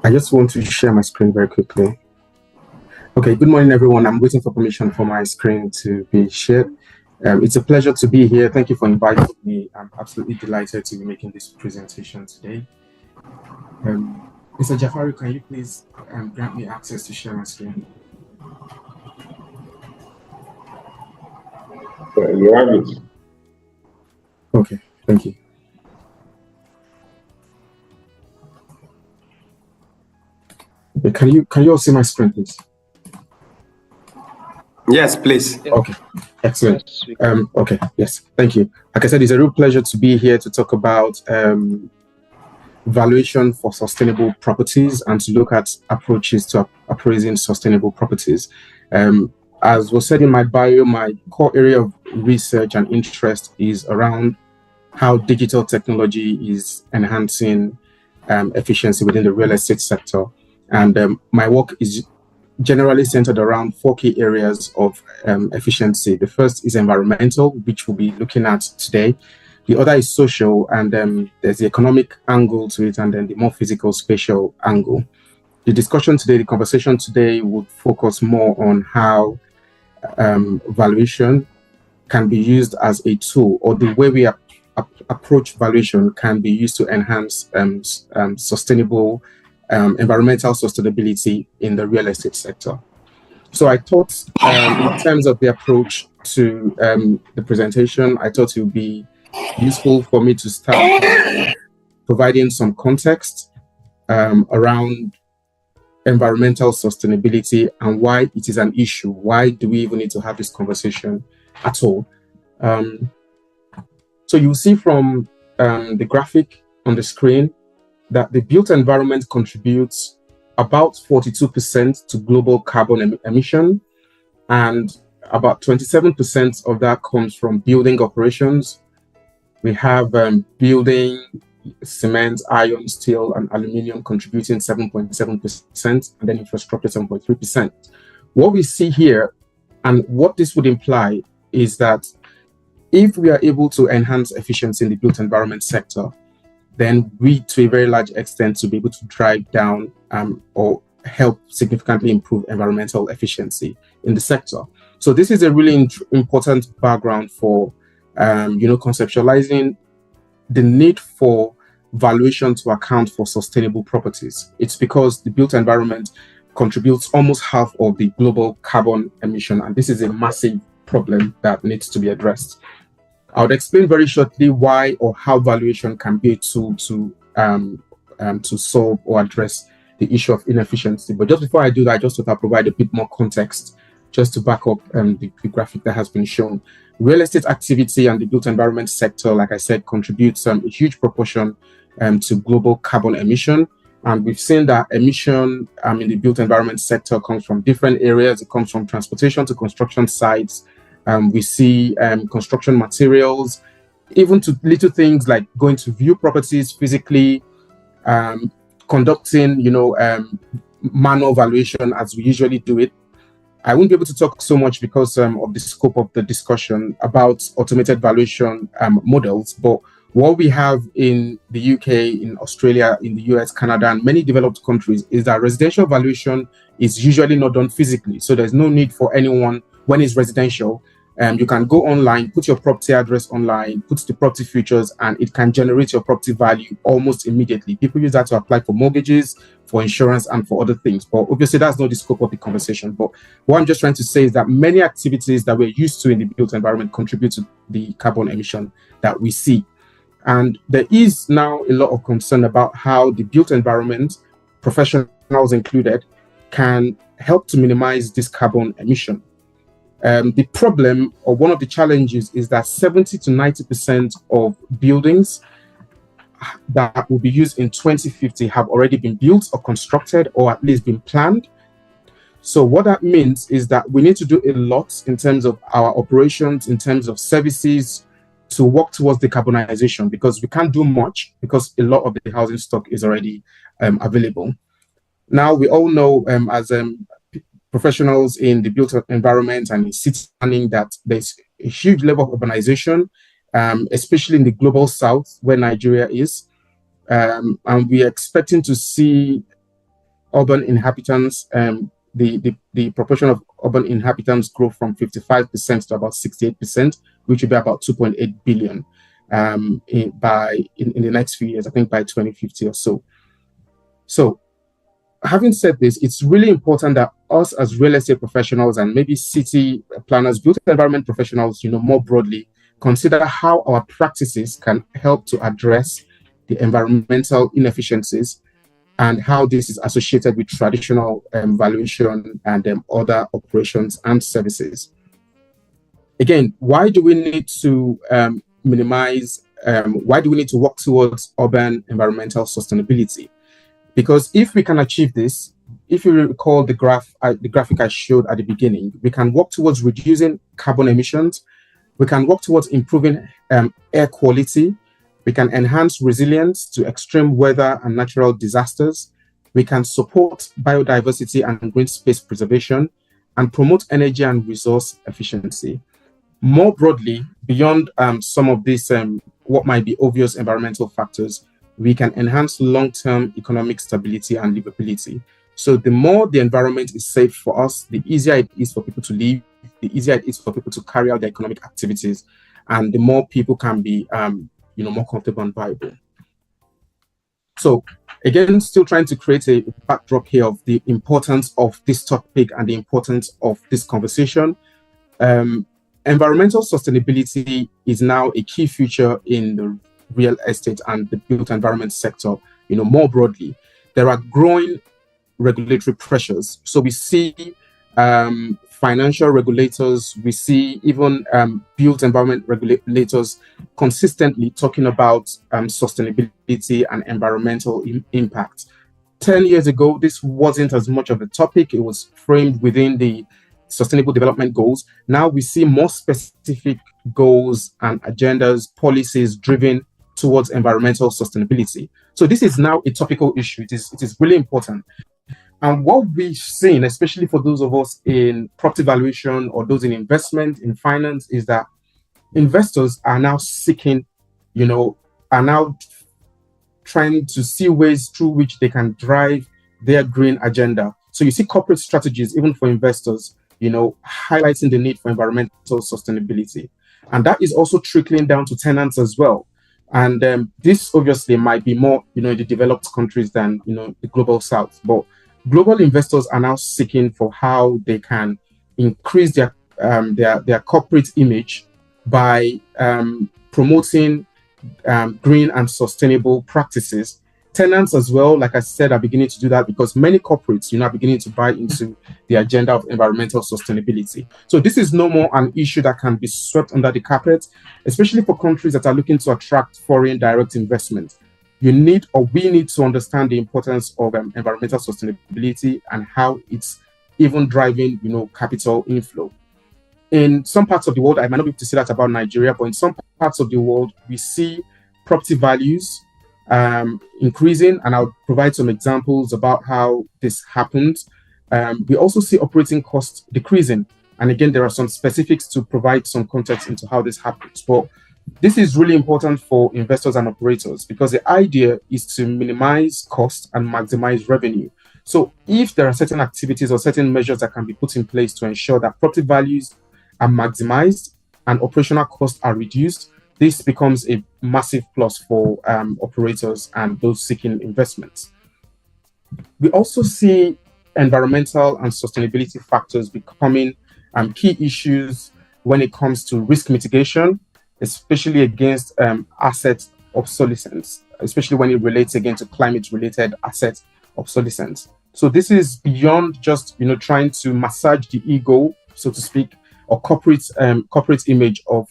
I just want to share my screen very quickly. Okay, good morning, everyone. I'm waiting for permission for my screen to be shared. It's a pleasure to be here. Thank you for inviting me. I'm absolutely delighted to be making this presentation today. Mr. Jafari, can you please grant me access to share my screen? You have it. Okay, thank you. Can you all see my screen, please? Yes, please. Okay, excellent. Okay, yes, thank you. Like I said, it's a real pleasure to be here to talk about valuation for sustainable properties and to look at approaches to appraising sustainable properties. As was said in my bio, my core area of research and interest is around how digital technology is enhancing efficiency within the real estate sector. And my work is generally centered around 4 key areas of efficiency. The first is environmental, which we'll be looking at today. The other is social, and there's the economic angle to it, and then the more physical, spatial angle. The discussion today, the conversation today would focus more on how valuation can be used as a tool, or the way we approach valuation can be used to enhance sustainable environmental sustainability in the real estate sector. So I thought in terms of the approach to the presentation, I thought it would be useful for me to start providing some context around environmental sustainability and why it is an issue. Why do we even need to have this conversation at all? So you'll see from the graphic on the screen that the built environment contributes about 42% to global carbon emission, and about 27% of that comes from building operations. We have building, cement, iron, steel, and aluminium contributing 7.7%, and then infrastructure 7.3%. What we see here, and what this would imply, is that if we are able to enhance efficiency in the built environment sector, then we, to a very large extent, to be able to drive down or help significantly improve environmental efficiency in the sector. So this is a really important background for, conceptualizing the need for valuation to account for sustainable properties. It's because the built environment contributes almost half of the global carbon emission, and this is a massive problem that needs to be addressed. I would explain very shortly why or how valuation can be a tool to solve or address the issue of inefficiency. But just before I do that, I just thought I'll provide a bit more context just to back up the graphic that has been shown. Real estate activity and the built environment sector, like I said, contributes a huge proportion to global carbon emission. And we've seen that emission in the built environment sector comes from different areas. It comes from transportation to construction sites. We see construction materials, even to little things like going to view properties physically, conducting, manual valuation as we usually do it. I won't be able to talk so much because of the scope of the discussion about automated valuation models, but what we have in the UK, in Australia, in the US, Canada, and many developed countries is that residential valuation is usually not done physically. So there's no need for anyone, when it's residential, you can go online, put your property address online, put the property features, and it can generate your property value almost immediately. People use that to apply for mortgages, for insurance, and for other things. But obviously, that's not the scope of the conversation. But what I'm just trying to say is that many activities that we're used to in the built environment contribute to the carbon emission that we see. And there is now a lot of concern about how the built environment, professionals included, can help to minimize this carbon emission. The problem, or one of the challenges, is that 70 to 90% of buildings that will be used in 2050 have already been built or constructed, or at least been planned. So what that means is that we need to do a lot in terms of our operations, in terms of services, to work towards decarbonization, because we can't do much because a lot of the housing stock is already available. Now, we all know as professionals in the built environment and in city planning that there's a huge level of urbanization, especially in the global south where Nigeria is. And we are expecting to see urban inhabitants, the proportion of urban inhabitants grow from 55% to about 68% which will be about 2.8 billion in the next few years, I think by 2050 or so. So having said this, it's really important that us as real estate professionals and maybe city planners, built environment professionals, more broadly, consider how our practices can help to address the environmental inefficiencies and how this is associated with traditional valuation and other operations and services. Again, why do we need to why do we need to work towards urban environmental sustainability? Because if we can achieve this, if you recall the graphic I showed at the beginning, we can work towards reducing carbon emissions, we can work towards improving air quality, we can enhance resilience to extreme weather and natural disasters, we can support biodiversity and green space preservation, and promote energy and resource efficiency. More broadly, beyond some of these what might be obvious environmental factors, we can enhance long-term economic stability and livability. So the more the environment is safe for us, the easier it is for people to live, the easier it is for people to carry out their economic activities, and the more people can be more comfortable and viable. So again, still trying to create a backdrop here of the importance of this topic and the importance of this conversation. Environmental sustainability is now a key feature in the real estate and the built environment sector, more broadly. There are growing regulatory pressures. So we see financial regulators, we see even built environment regulators consistently talking about sustainability and environmental impact. 10 years ago, this wasn't as much of a topic. It was framed within the Sustainable Development Goals. Now we see more specific goals and agendas, policies driven towards environmental sustainability. So this is now a topical issue. It is really important. And what we've seen, especially for those of us in property valuation or those in investment, in finance, is that investors are now seeking, are now trying to see ways through which they can drive their green agenda. So you see corporate strategies, even for investors, highlighting the need for environmental sustainability. And that is also trickling down to tenants as well. And this obviously might be more, in the developed countries than, the global south. But global investors are now seeking for how they can increase their corporate image by promoting green and sustainable practices. Tenants as well, like I said, are beginning to do that because many corporates, are beginning to buy into the agenda of environmental sustainability. So this is no more an issue that can be swept under the carpet, especially for countries that are looking to attract foreign direct investment. We need to understand the importance of environmental sustainability and how it's even driving, capital inflow. In some parts of the world, I might not be able to say that about Nigeria, but in some parts of the world, we see property values increasing, and I'll provide some examples about how this happens. We also see operating costs decreasing, and again, there are some specifics to provide some context into how this happens. But this is really important for investors and operators because the idea is to minimize cost and maximize revenue. So if there are certain activities or certain measures that can be put in place to ensure that property values are maximized and operational costs are reduced, this becomes a massive plus for operators and those seeking investments. We also see environmental and sustainability factors becoming key issues when it comes to risk mitigation, especially against asset obsolescence, especially when it relates again to climate-related asset obsolescence. So this is beyond just trying to massage the ego, so to speak, or corporate image of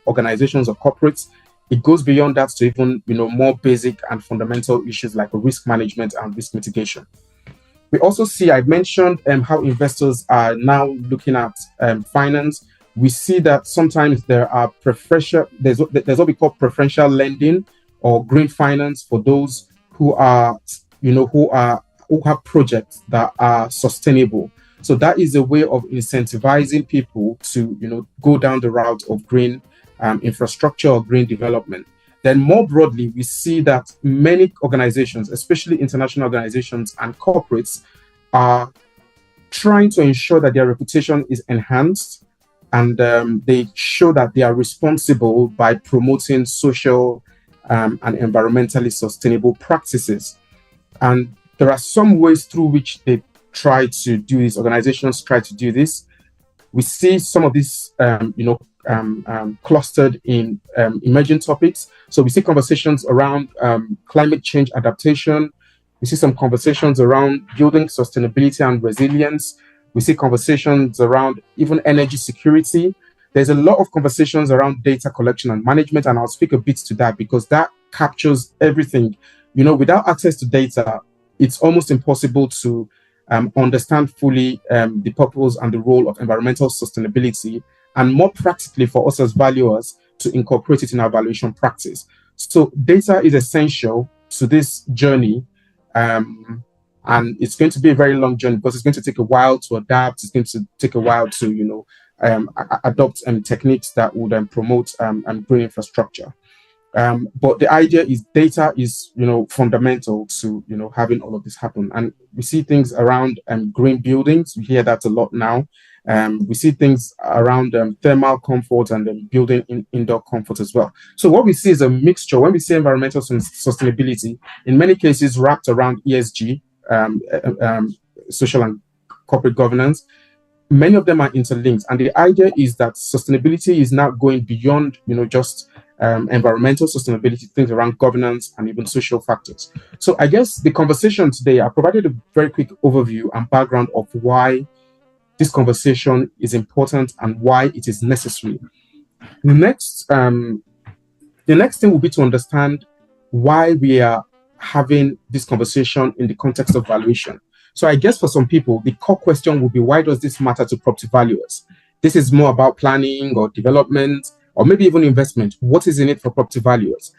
organizations or corporates. It goes beyond that to even more basic and fundamental issues like risk management and risk mitigation. We also see, I've mentioned how investors are now looking at finance. We see that sometimes there are there's what we call preferential lending or green finance for those who are who have projects that are sustainable. So that is a way of incentivizing people to go down the route of green infrastructure or green development. Then more broadly, we see that many organizations, especially international organizations and corporates, are trying to ensure that their reputation is enhanced and they show that they are responsible by promoting social and environmentally sustainable practices. And there are some ways through which they try to do this. Organizations try to do this. We see some of these, clustered in emerging topics. So we see conversations around climate change adaptation. We see some conversations around building sustainability and resilience. We see conversations around even energy security. There's a lot of conversations around data collection and management, and I'll speak a bit to that because that captures everything. Without access to data, it's almost impossible to understand fully the purpose and the role of environmental sustainability, and more practically for us as valuers to incorporate it in our valuation practice. So data is essential to this journey, and it's going to be a very long journey because it's going to take a while to adapt. It's going to take a while to adopt techniques that would promote green infrastructure. But the idea is data is fundamental to having all of this happen. And we see things around green buildings. We hear that a lot now. We see things around thermal comfort and building indoor comfort as well. So what we see is a mixture. When we say environmental sustainability, in many cases wrapped around ESG, social and corporate governance, many of them are interlinked. And the idea is that sustainability is now going beyond just environmental sustainability, things around governance and even social factors. So I guess the conversation today, I provided a very quick overview and background of why this conversation is important and why it is necessary. The next thing will be to understand why we are having this conversation in the context of valuation. So I guess for some people, the core question will be, why does this matter to property valuers? This is more about planning or development, or maybe even investment. What is in it for property valuers?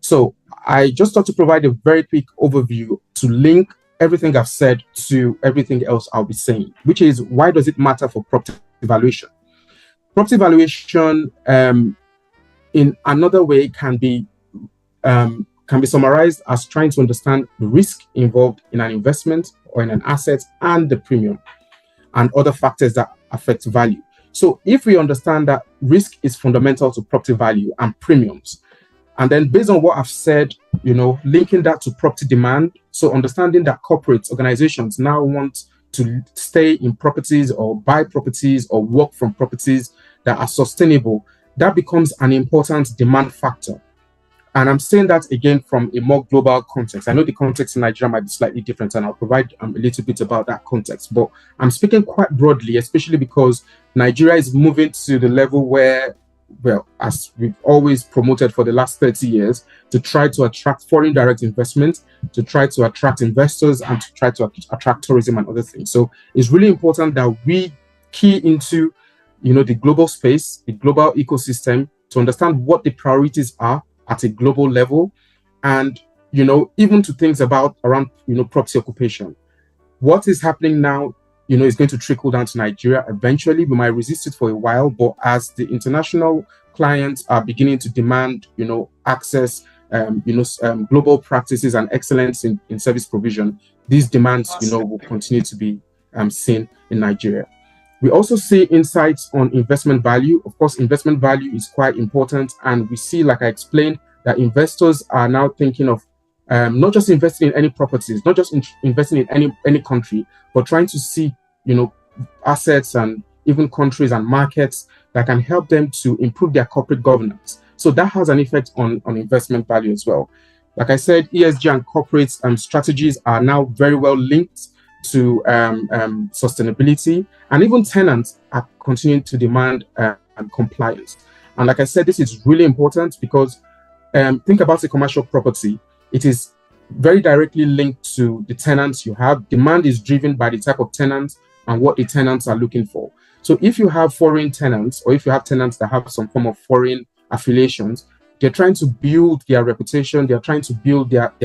So I just thought to provide a very quick overview to link everything I've said to everything else I'll be saying, which is, why does it matter for property valuation? Property valuation, in another way, can be summarized as trying to understand the risk involved in an investment or in an asset and the premium and other factors that affect value. So if we understand that risk is fundamental to property value and premiums, and then based on what I've said, linking that to property demand, so understanding that corporate organizations now want to stay in properties or buy properties or work from properties that are sustainable, that becomes an important demand factor. And I'm saying that again from a more global context. I know the context in Nigeria might be slightly different, and I'll provide a little bit about that context. But I'm speaking quite broadly, especially because Nigeria is moving to the level where, well, as we've always promoted for the last 30 years, to try to attract foreign direct investment, to try to attract investors, and to try to attract tourism and other things. So it's really important that we key into, the global space, the global ecosystem, to understand what the priorities are at a global level, and even to things around property occupation. What is happening now is going to trickle down to Nigeria eventually. We might resist it for a while, but as the international clients are beginning to demand access, global practices and excellence in service provision, these demands will continue to be seen in Nigeria. We also see insights on investment value. Of course, investment value is quite important. And we see, like I explained, that investors are now thinking of not just investing in any properties, not just investing in any country, but trying to see, assets and even countries and markets that can help them to improve their corporate governance. So that has an effect on investment value as well. Like I said, ESG and corporate strategies are now very well linked to sustainability, and even tenants are continuing to demand compliance. And like I said, this is really important because think about a commercial property. It is very directly linked to the tenants you have. Demand is driven by the type of tenants and what the tenants are looking for. So if you have foreign tenants, or if you have tenants that have some form of foreign affiliations, they're trying to build their reputation, they're trying to build their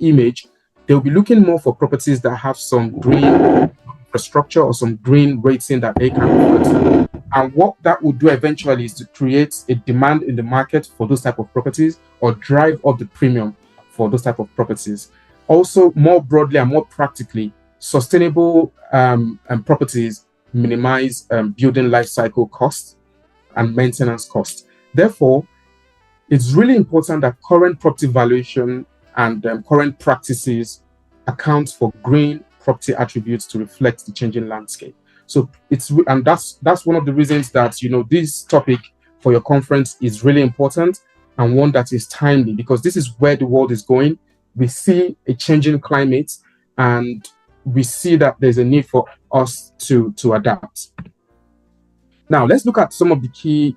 image. They'll be looking more for properties that have some green infrastructure or some green rating that they can afford. And what that will do eventually is to create a demand in the market for those type of properties, or drive up the premium for those type of properties. Also, more broadly and more practically, sustainable properties minimize building life cycle costs and maintenance costs. Therefore, it's really important that current property valuation and current practices account for green property attributes to reflect the changing landscape. So that's one of the reasons that this topic for your conference is really important and one that is timely, because this is where the world is going. We see a changing climate, and we see that there's a need for us to adapt. Now, let's look at some of the key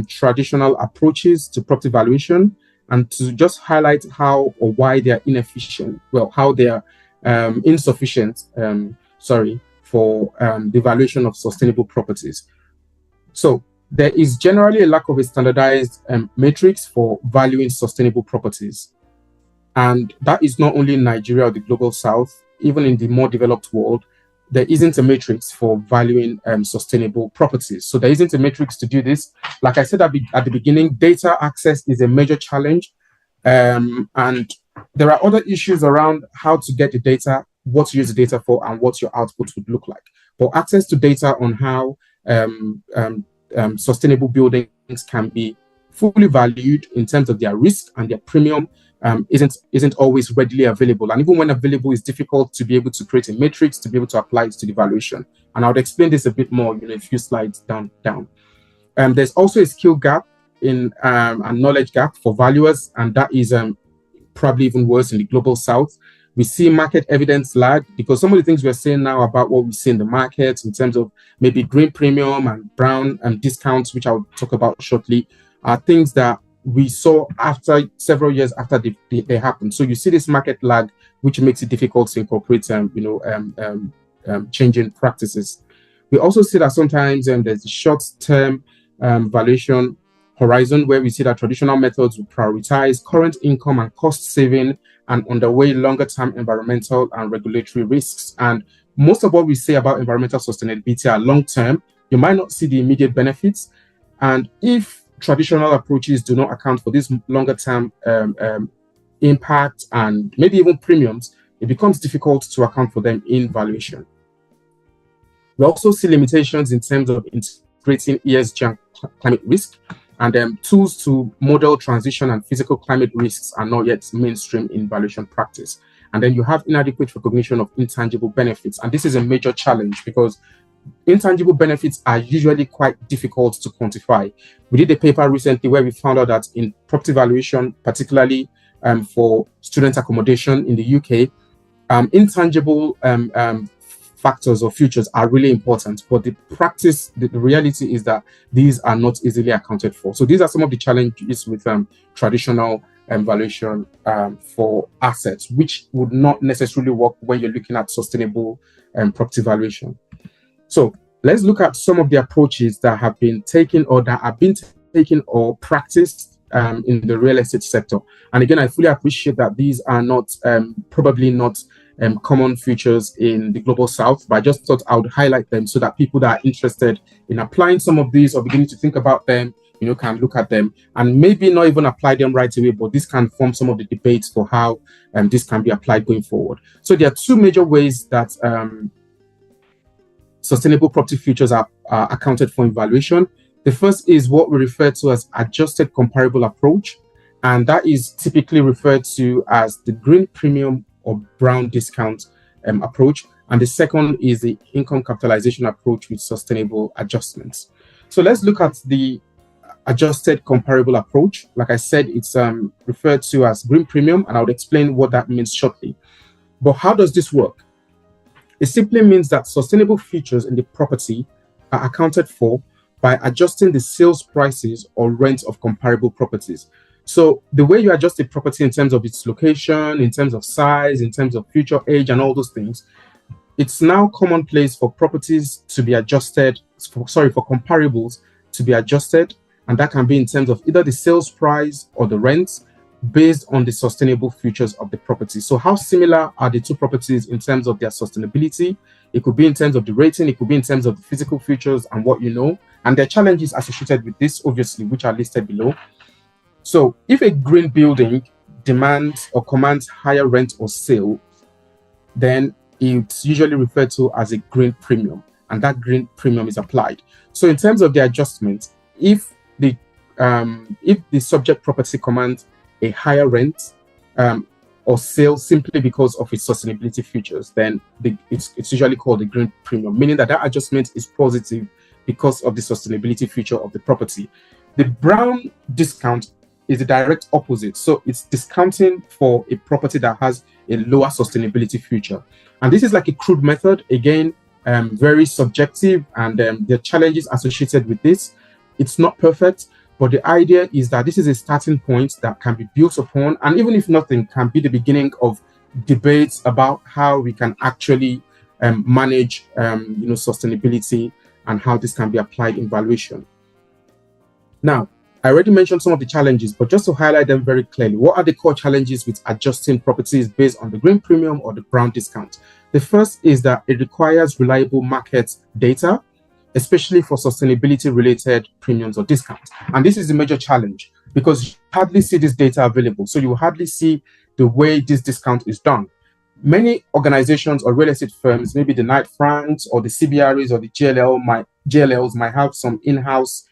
traditional approaches to property valuation, and to just highlight how or why they are inefficient. Well, how they are insufficient. For the valuation of sustainable properties. So there is generally a lack of a standardized matrix for valuing sustainable properties. And that is not only in Nigeria or the global south, even in the more developed world, there isn't a matrix for valuing sustainable properties. So there isn't a matrix to do this. Like I said at the beginning, data access is a major challenge. And there are other issues around how to get the data, what to use the data for, and what your output would look like. But access to data on how sustainable buildings can be fully valued in terms of their risk and their premium isn't always readily available. And even when available, it's difficult to be able to create a matrix to be able to apply it to the valuation. And I would explain this a bit more, a few slides down. There's also a skill gap and knowledge gap for valuers, and that is probably even worse in the global south. We see market evidence lag, because some of the things we're saying now about what we see in the market in terms of maybe green premium and brown discounts, which I'll talk about shortly, are things that we saw after several years after they happened. So you see this market lag, which makes it difficult to incorporate changing practices. We also see that sometimes there's a short-term valuation horizon, where we see that traditional methods will prioritize current income and cost saving and underweigh longer-term environmental and regulatory risks. And most of what we say about environmental sustainability are long-term. You might not see the immediate benefits. And if traditional approaches do not account for this longer-term impact and maybe even premiums, it becomes difficult to account for them in valuation. We also see limitations in terms of integrating ESG and climate risk, and tools to model transition and physical climate risks are not yet mainstream in valuation practice. And then you have inadequate recognition of intangible benefits. And this is a major challenge, because intangible benefits are usually quite difficult to quantify. We did a paper recently where we found out that in property valuation, particularly for student accommodation in the UK, intangible factors or features are really important, but the reality is that these are not easily accounted for. So these are some of the challenges with traditional valuation for assets, which would not necessarily work when you're looking at sustainable property valuation. So let's look at some of the approaches that have been taken or practiced in the real estate sector. And again, I fully appreciate that these are not probably not common features in the global south, but I just thought I would highlight them so that people that are interested in applying some of these or beginning to think about them, can look at them and maybe not even apply them right away, but this can form some of the debates for how this can be applied going forward. So there are two major ways that sustainable property features are accounted for in valuation. The first is what we refer to as adjusted comparable approach, and that is typically referred to as the green premium or brown discount approach. And the second is the income capitalization approach with sustainable adjustments. So let's look at the adjusted comparable approach. Like I said, it's referred to as green premium, and I would explain what that means shortly. But how does this work? It simply means that sustainable features in the property are accounted for by adjusting the sales prices or rent of comparable properties. So the way you adjust a property in terms of its location, in terms of size, in terms of future age and all those things, it's now commonplace for properties to be adjusted, for comparables to be adjusted. And that can be in terms of either the sales price or the rents based on the sustainable features of the property. So how similar are the two properties in terms of their sustainability? It could be in terms of the rating, it could be in terms of the physical features and what you know. And there are challenges associated with this, obviously, which are listed below. So if a green building demands or commands higher rent or sale, then it's usually referred to as a green premium. and that green premium is applied. So in terms of the adjustment, if the subject property commands a higher rent or sale simply because of its sustainability features, then it's usually called the green premium, meaning that adjustment is positive because of the sustainability feature of the property. The brown discount is the direct opposite. So it's discounting for a property that has a lower sustainability feature. And this is like a crude method, again, very subjective, and the challenges associated with this. It's not perfect, but the idea is that this is a starting point that can be built upon, and even if nothing, can be the beginning of debates about how we can actually manage sustainability and how this can be applied in valuation. Now, I already mentioned some of the challenges, but just to highlight them very clearly, what are the core challenges with adjusting properties based on the green premium or the brown discount? The first is that it requires reliable market data, especially for sustainability-related premiums or discounts. And this is a major challenge because you hardly see this data available. So you hardly see the way this discount is done. Many organizations or real estate firms, maybe the Knight Franks or the CBREs or the GLLs might have some in-house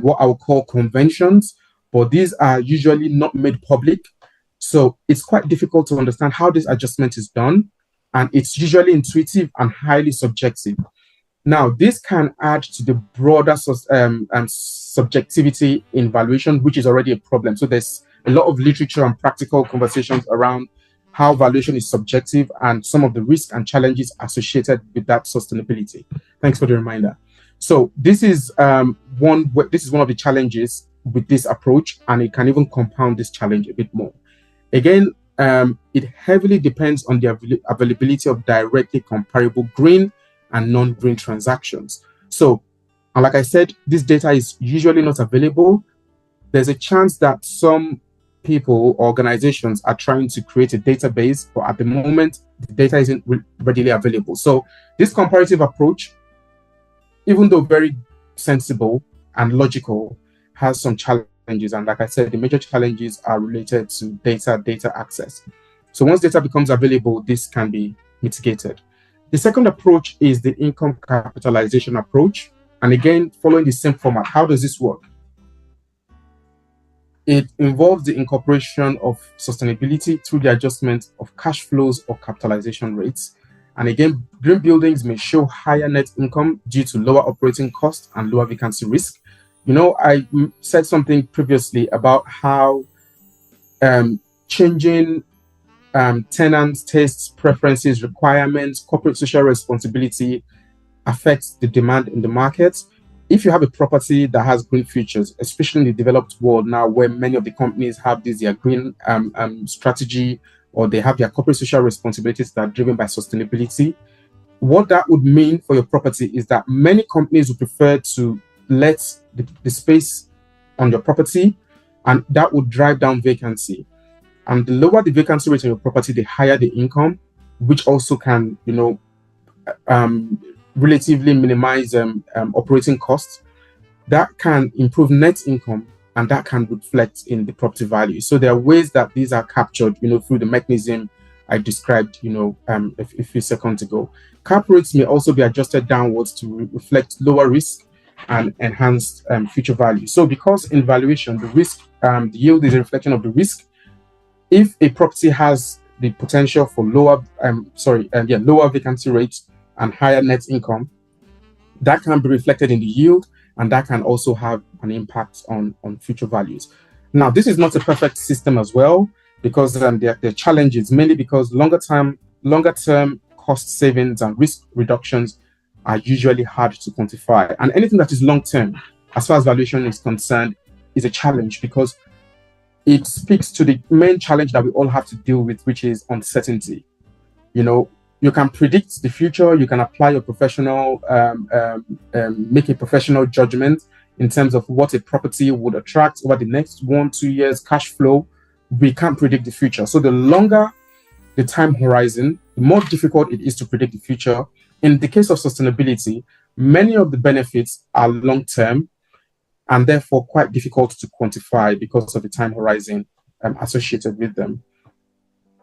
what I would call conventions, but these are usually not made public. So it's quite difficult to understand how this adjustment is done, and it's usually intuitive and highly subjective. Now, this can add to the broader subjectivity in valuation, which is already a problem. So there's a lot of literature and practical conversations around how valuation is subjective and some of the risks and challenges associated with that sustainability. Thanks for the reminder. So this is one of the challenges with this approach, and it can even compound this challenge a bit more. Again, it heavily depends on the availability of directly comparable green and non-green transactions. So, and like I said, this data is usually not available. There's a chance that some people or organizations are trying to create a database, but at the moment, the data isn't readily available. So this comparative approach, even though very sensible and logical, has some challenges. And like I said, the major challenges are related to data access. So once data becomes available, this can be mitigated. The second approach is the income capitalization approach. And again, following the same format. How does this work? It involves the incorporation of sustainability through the adjustment of cash flows or capitalization rates. And again, green buildings may show higher net income due to lower operating costs and lower vacancy risk. I said something previously about how changing tenants' tastes, preferences, requirements, corporate social responsibility affects the demand in the market. If you have a property that has green features, especially in the developed world now, where many of the companies have their green strategy, or they have their corporate social responsibilities that are driven by sustainability, what that would mean for your property is that many companies would prefer to let the space on your property, and that would drive down vacancy. And the lower the vacancy rate on your property, the higher the income, which also can, relatively minimize operating costs. That can improve net income, and that can reflect in the property value. So there are ways that these are captured, through the mechanism I described, a few seconds ago. Cap rates may also be adjusted downwards to reflect lower risk and enhanced future value. So because in valuation, the risk, the yield is a reflection of the risk. If a property has the potential for lower vacancy rates and higher net income, that can be reflected in the yield, and that can also have an impact on future values. Now, this is not a perfect system as well, because there are challenges, mainly because longer term cost savings and risk reductions are usually hard to quantify. And anything that is long term, as far as valuation is concerned, is a challenge because it speaks to the main challenge that we all have to deal with, which is uncertainty. You can predict the future, you can apply your professional, make a professional judgment in terms of what a property would attract over the next 1-2 years, cash flow. We can't predict the future. So the longer the time horizon, the more difficult it is to predict the future. In the case of sustainability, many of the benefits are long-term and therefore quite difficult to quantify because of the time horizon associated with them.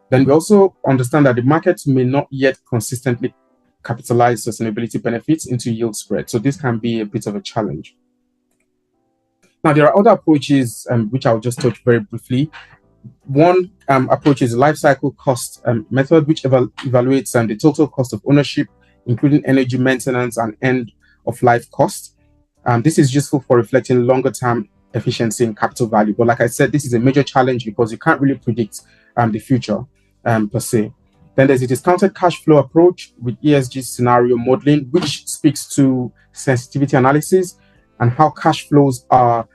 Then we also understand that the market may not yet consistently capitalize sustainability benefits into yield spread. So this can be a bit of a challenge. Now, there are other approaches which I'll just touch very briefly. One approach is the life cycle cost method, which evaluates the total cost of ownership, including energy maintenance and end of life cost. This is useful for reflecting longer term efficiency and capital value. But like I said, this is a major challenge because you can't really predict the future per se. Then there's a discounted cash flow approach with ESG scenario modeling, which speaks to sensitivity analysis and how cash flows are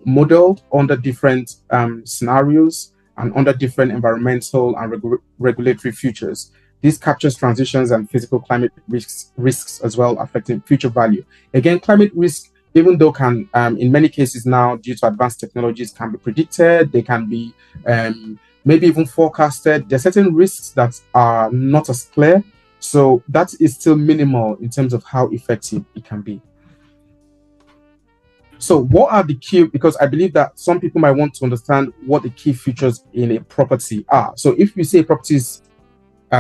modeled under different scenarios and under different environmental and regulatory futures. This captures transitions and physical climate risks as well, affecting future value. Again, climate risk, even though can, in many cases now, due to advanced technologies, can be predicted, they can be maybe even forecasted. There are certain risks that are not as clear. So that is still minimal in terms of how effective it can be. So what are the key, because I believe that some people might want to understand what the key features in a property are. So if you say a property is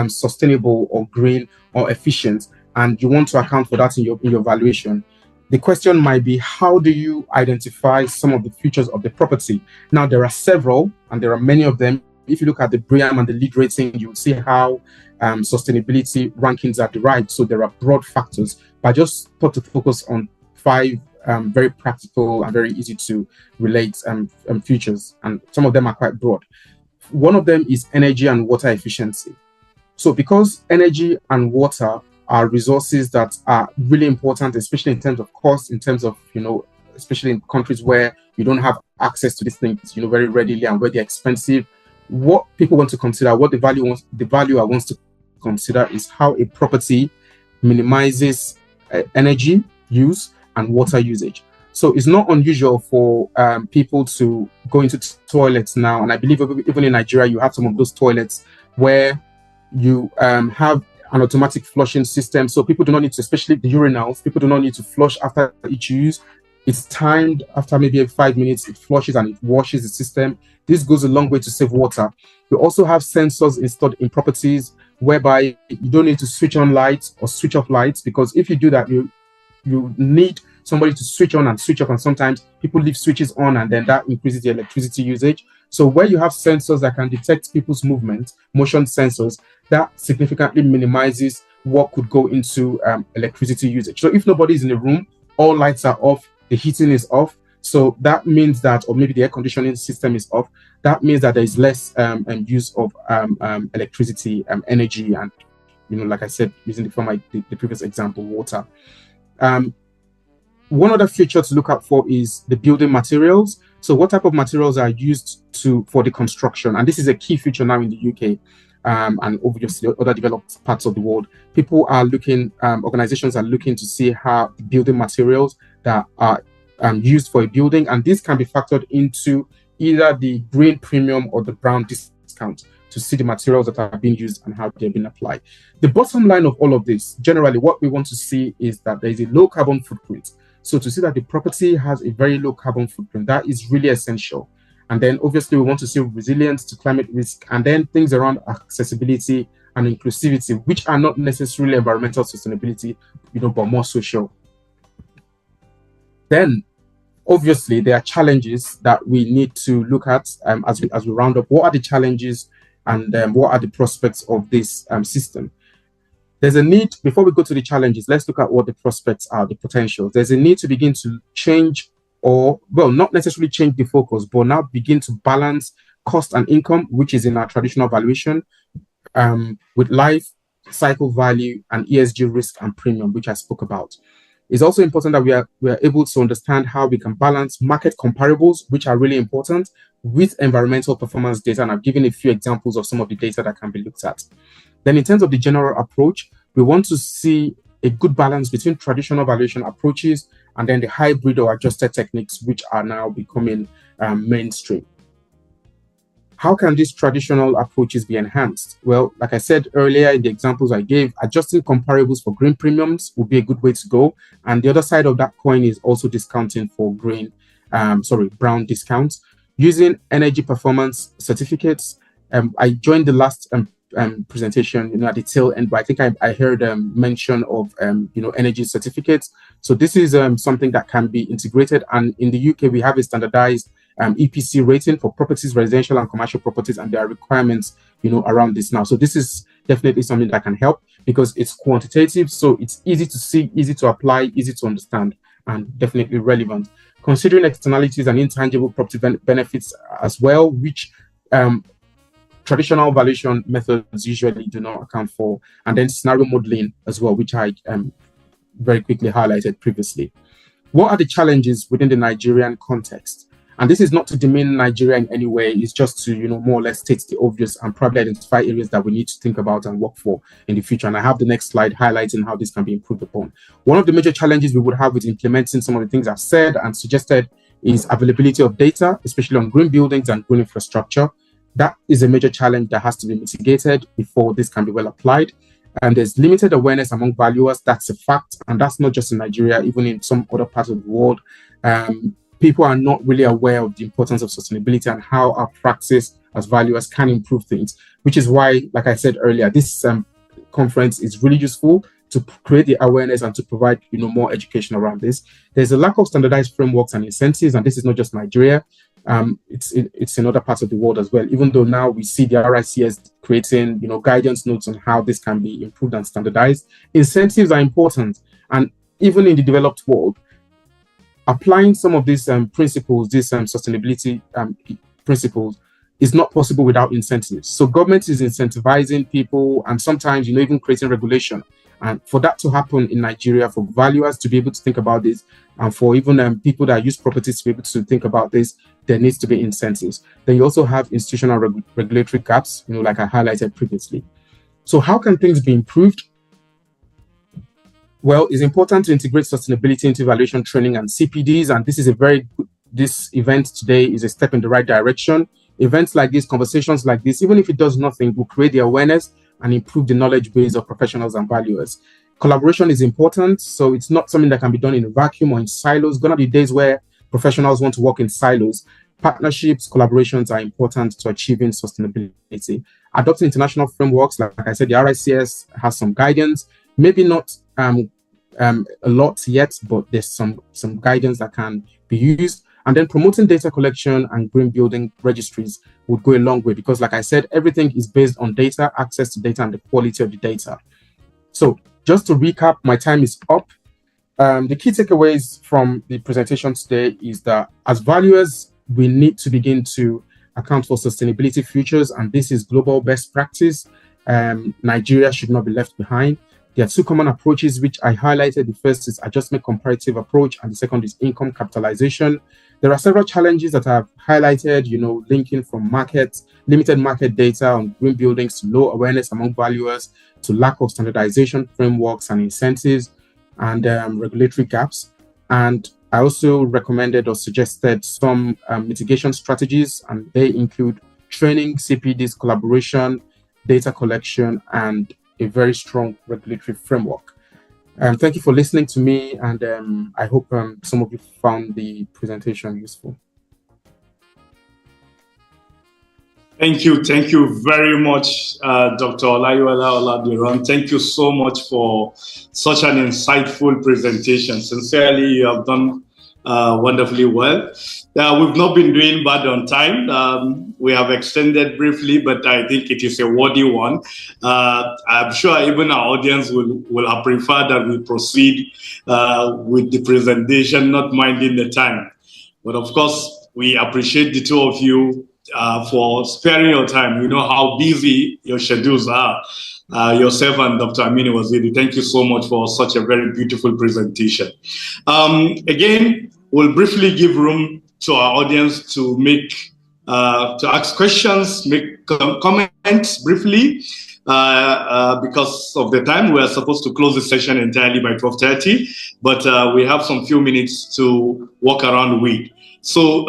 sustainable or green or efficient, and you want to account for that in your valuation, the question might be, how do you identify some of the features of the property? Now, there are several, and there are many of them. If you look at the BREEAM and the LEED rating, you'll see how sustainability rankings are derived. So there are broad factors, but I just thought to focus on 5 very practical and very easy to relate features, and some of them are quite broad. One of them is energy and water efficiency. So because energy and water are resources that are really important, especially in terms of cost, in terms of, especially in countries where you don't have access to these things, very readily, and where they're expensive, what people want to consider, what the valuer wants to consider, is how a property minimizes energy use and water usage. So it's not unusual for people to go into toilets now, and I believe even in Nigeria you have some of those toilets where you have an automatic flushing system. So people do not need to, especially the urinals, people do not need to flush after each use. It's timed. After maybe 5 minutes, it flushes and it washes the system. This goes a long way to save water. You also have sensors installed in properties whereby you don't need to switch on lights or switch off lights, because if you do that, you need somebody to switch on and switch off, and sometimes people leave switches on and then that increases the electricity usage. So where you have sensors that can detect people's movement, motion sensors, that significantly minimizes what could go into electricity usage. So if nobody's in the room, all lights are off, the heating is off, so that means that, or maybe the air conditioning system is off, that means that there is less use of electricity, energy, and, like I said, using the previous example, water. One other feature to look out for is the building materials. So what type of materials are used for the construction? And this is a key feature now in the UK, and obviously other developed parts of the world. People are looking, organizations are looking to see how the building materials that are used for a building, and this can be factored into either the green premium or the brown discount to see the materials that are being used and how they're being applied. The bottom line of all of this, generally what we want to see is that there is a low carbon footprint. So to see that the property has a very low carbon footprint, that is really essential. And then obviously we want to see resilience to climate risk, and then things around accessibility and inclusivity, which are not necessarily environmental sustainability, but more social. Then obviously there are challenges that we need to look at as we round up. What are the challenges and what are the prospects of this system? There's a need, before we go to the challenges, let's look at what the prospects are, the potentials. There's a need to begin to change, or, well, not necessarily change the focus, but now begin to balance cost and income, which is in our traditional valuation, with life cycle value and ESG risk and premium, which I spoke about. It's also important that we are able to understand how we can balance market comparables, which are really important, with environmental performance data. And I've given a few examples of some of the data that can be looked at. Then in terms of the general approach, we want to see a good balance between traditional valuation approaches and then the hybrid or adjusted techniques, which are now becoming mainstream. How can these traditional approaches be enhanced? Well, like I said earlier in the examples I gave, adjusting comparables for green premiums would be a good way to go. And the other side of that coin is also discounting for brown discounts. Using energy performance certificates. I joined the last presentation, at the tail end, but I think I heard mention of, energy certificates. So this is something that can be integrated. And in the UK, we have a standardized EPC rating for properties, residential and commercial properties, and there are requirements, around this now. So this is definitely something that can help because it's quantitative. So it's easy to see, easy to apply, easy to understand, and definitely relevant. Considering externalities and intangible property benefits as well, which traditional valuation methods usually do not account for, and then scenario modeling as well, which I very quickly highlighted previously. What are the challenges within the Nigerian context? And this is not to demean Nigeria in any way, it's just to, more or less state the obvious and probably identify areas that we need to think about and work for in the future. And I have the next slide highlighting how this can be improved upon. One of the major challenges we would have with implementing some of the things I've said and suggested is availability of data, especially on green buildings and green infrastructure. That is a major challenge that has to be mitigated before this can be well applied. And there's limited awareness among valuers. That's a fact. And that's not just in Nigeria, even in some other parts of the world. People are not really aware of the importance of sustainability and how our practice as valuers can improve things, which is why, like I said earlier, this conference is really useful to create the awareness and to provide more education around this. There's a lack of standardized frameworks and incentives, and this is not just Nigeria. It's in other parts of the world as well, even though now we see the RICS creating guidance notes on how this can be improved and standardized. Incentives are important, and even in the developed world, applying some of these principles, these sustainability principles, is not possible without incentives. So government is incentivizing people and sometimes even creating regulation. And for that to happen in Nigeria, for valuers to be able to think about this, and for even people that use properties to be able to think about this, there needs to be incentives. Then you also have institutional regulatory gaps, like I highlighted previously. So how can things be improved? Well, it's important to integrate sustainability into valuation training and CPDs, and this is this event today is a step in the right direction. Events like this, conversations like this, even if it does nothing, will create the awareness and improve the knowledge base of professionals and valuers. Collaboration is important, so it's not something that can be done in a vacuum or in silos. Gonna be days where professionals want to work in silos. Partnerships, collaborations are important to achieving sustainability. Adopting international frameworks, like I said, the RICS has some guidance, maybe not a lot yet, but there's some guidance that can be used. And then promoting data collection and green building registries would go a long way because, like I said, everything is based on data, access to data, and the quality of the data. So just to recap, my time is up. The key takeaways from the presentation today is that as valuers, we need to begin to account for sustainability futures, and this is global best practice. Nigeria should not be left behind. There are two common approaches which I highlighted. The first is adjustment comparative approach, and the second is income capitalization. There are several challenges that I've highlighted, linking from limited market data on green buildings to low awareness among valuers, to lack of standardization frameworks and incentives, and regulatory gaps. And I also recommended or suggested some mitigation strategies, and they include training, CPDs, collaboration, data collection, and a very strong regulatory framework. Thank you for listening to me, and I hope some of you found the presentation useful. Thank you very much, Dr. Olayiwo Oladiran. Thank you so much for such an insightful presentation. Sincerely, you have done wonderfully well. We've not been doing bad on time. We have extended briefly, but I think it is a worthy one. I'm sure even our audience will have preferred that we proceed with the presentation, not minding the time. But of course, we appreciate the two of you for sparing your time. You know how busy your schedules are. Yourself and Dr. Aminu Waziri, thank you so much for such a very beautiful presentation. Again, we'll briefly give room to our audience to to ask questions, make comments briefly. Because of the time, we are supposed to close the session entirely by 12:30, but we have some few minutes to walk around with. So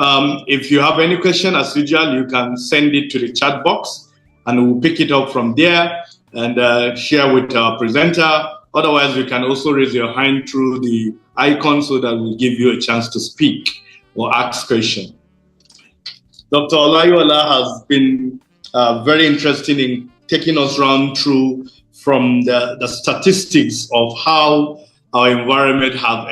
if you have any question, as usual, you can send it to the chat box and we'll pick it up from there and share with our presenter. Otherwise, you can also raise your hand through the icon so that we'll give you a chance to speak or ask question. Dr. Olayiwo has been very interested in taking us round through from the statistics of how our environment have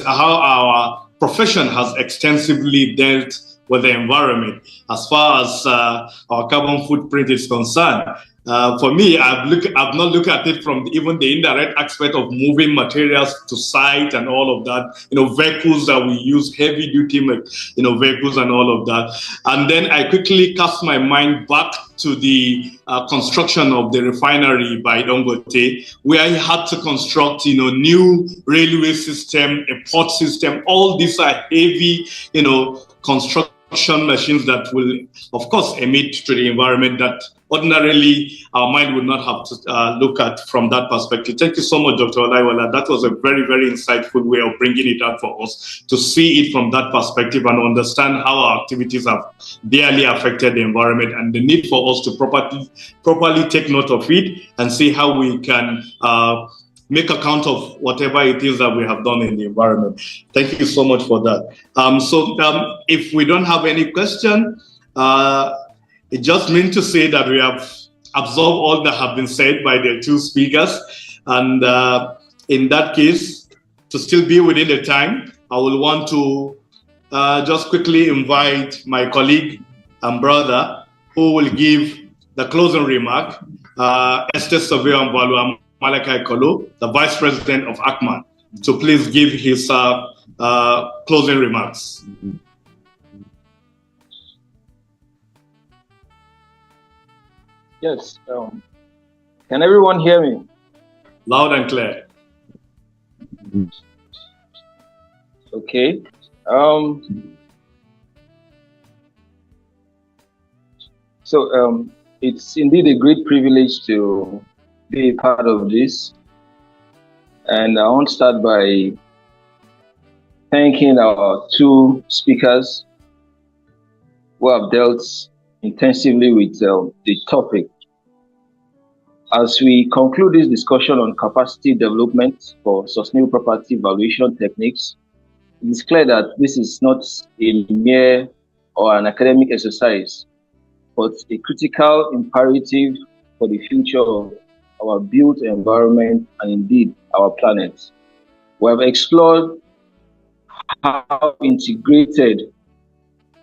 how our profession has extensively dealt with the environment as far as our carbon footprint is concerned. For me, I've not looked at it from even the indirect aspect of moving materials to site and all of that, vehicles that we use, heavy duty, vehicles and all of that. And then I quickly cast my mind back to the construction of the refinery by Dangote, where I had to construct, new railway system, a port system. All these are heavy, construction machines that will, of course, emit to the environment that ordinarily our mind would not have to look at from that perspective. Thank you so much, Dr. Olayiwo. That was a very, very insightful way of bringing it up for us to see it from that perspective and understand how our activities have barely affected the environment and the need for us to properly take note of it and see how we can make account of whatever it is that we have done in the environment. Thank you so much for that. If we don't have any question, it just means to say that we have absorbed all that have been said by the two speakers. And in that case, to still be within the time, I will want to just quickly invite my colleague and brother who will give the closing remark, Estate Surveyors and Valuers, Malachi Kolo, the Vice President of ACMAN, to please give his closing remarks. Yes. Can everyone hear me? Loud and clear. Okay. It's indeed a great privilege to be a part of this. And I want to start by thanking our two speakers who have dealt intensively with the topic. As we conclude this discussion on capacity development for sustainable property valuation techniques, it is clear that this is not a mere or an academic exercise, but a critical imperative for the future of our built environment and indeed our planet. We have explored how integrated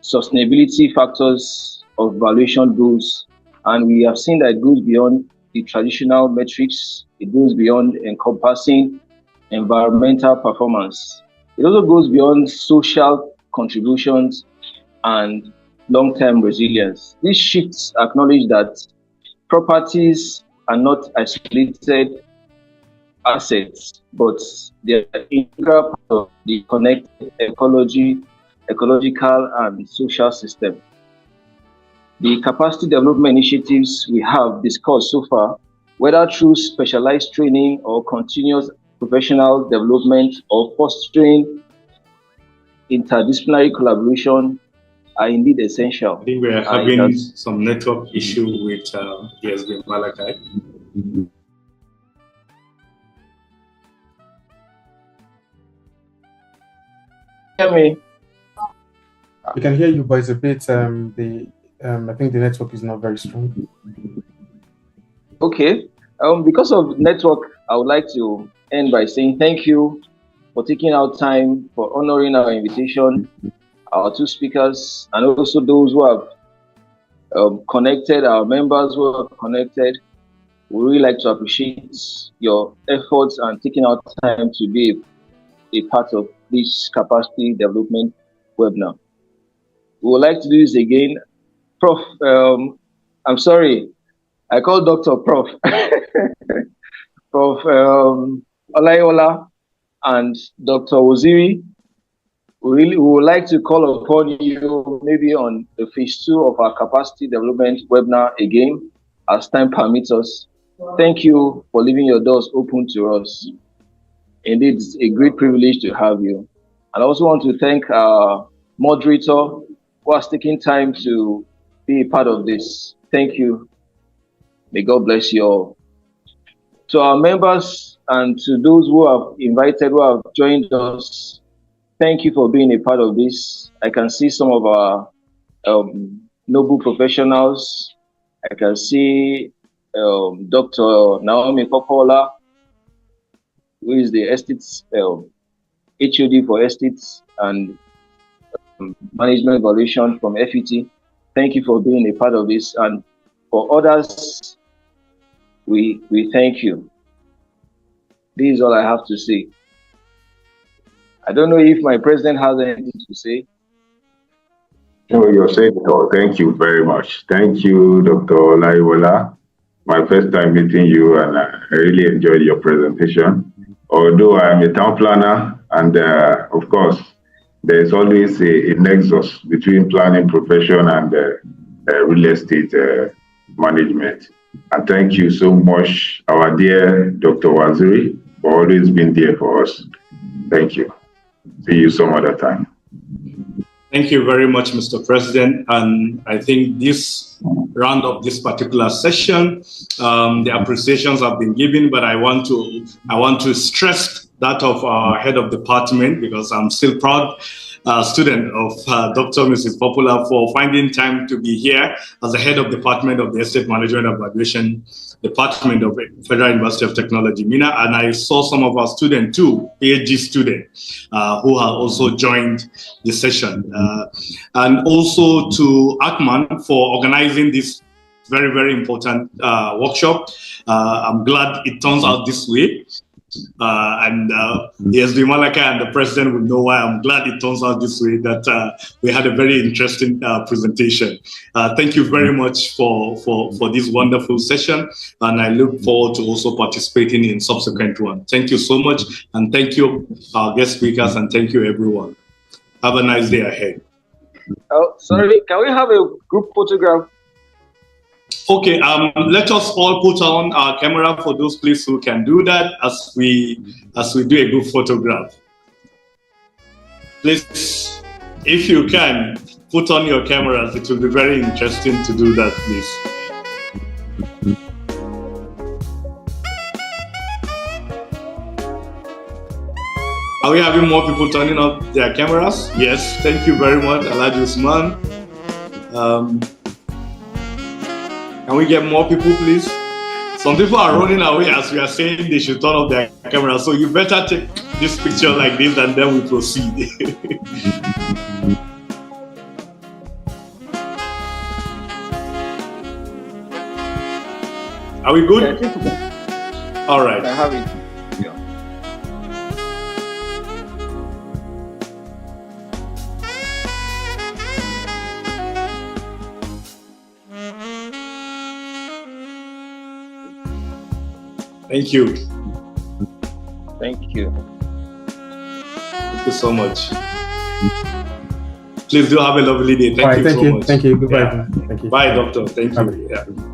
sustainability factors of valuation goes, and we have seen that it goes beyond the traditional metrics. It goes beyond encompassing environmental performance. It also goes beyond social contributions and long-term resilience. These shifts acknowledge that properties are not isolated assets, but they are integral part of the connected ecological and social system. The capacity development initiatives we have discussed so far, whether through specialized training or continuous professional development or fostering interdisciplinary collaboration, are indeed essential. I think we are having some network issue with ESB Malachi. Hear me? We can hear you, but it's a bit, I think the network is not very strong. Okay. Because of network, I would like to end by saying thank you for taking out time for honoring our invitation, our two speakers, and also those who have connected, our members who have connected. We really like to appreciate your efforts and taking out time to be a part of this capacity development webinar. We would like to do this again. Prof, I'm sorry, I call Dr. Prof. Prof. Olayiwo and Dr. Waziri. We would like to call upon you maybe on the phase 2 of our capacity development webinar again, as time permits us. Thank you for leaving your doors open to us. Indeed, it's a great privilege to have you. And I also want to thank our moderator who has taken time to be a part of this. Thank you. May God bless you all. To our members and to those who have invited, who have joined us, thank you for being a part of this. I can see some of our noble professionals. I can see Dr. Naomi Popola, who is the estates HOD for estates and management evaluation from FET. Thank you for being a part of this, and for others, we thank you. This is all I have to say. I don't know if my president has anything to say. No, you're saying it all. Thank you very much. Thank you, Dr. Olayiwo. My first time meeting you, and I really enjoyed your presentation. Although I am a town planner, and of course, there's always a nexus between planning profession and real estate management. And thank you so much, our dear Dr. Waziri, for always being there for us. Thank you. See you some other time. Thank you very much, Mr. President. And I think this round of this particular session, the appreciations have been given, but I want to stress that of our head of department, because I'm still proud student of Dr. Mrs. Popular for finding time to be here as the head of department of the Estate Management and Valuation Department of Federal University of Technology, Minna. And I saw some of our students too, PhD students, who have also joined the session. And also to ACMAN for organizing this very, very important workshop. I'm glad it turns out this way. Yes, the Malaka and the president will know why I'm glad it turns out this way, that we had a very interesting presentation. Thank you very much for this wonderful session, and I look forward to also participating in subsequent one. Thank you so much, and thank you our guest speakers, and thank you everyone. Have a nice day ahead. Oh, sorry, can we have a group photograph? Okay, let us all put on our camera for those please who can do that as we do a group photograph. Please, if you can, put on your cameras. It will be very interesting to do that, please. Are we having more people turning up their cameras? Yes, thank you very much, Alhaji Usman. Can we get more people, please? Some people are running away as we are saying they should turn off their camera. So you better take this picture like this and then we proceed. Are we good? Yeah, all right. I have it. Yeah. Thank you. Thank you. Thank you so much. Please do have a lovely day. Thank you so much. Thank you. Goodbye. Yeah. Thank you. Bye, doctor. Thank you. Yeah.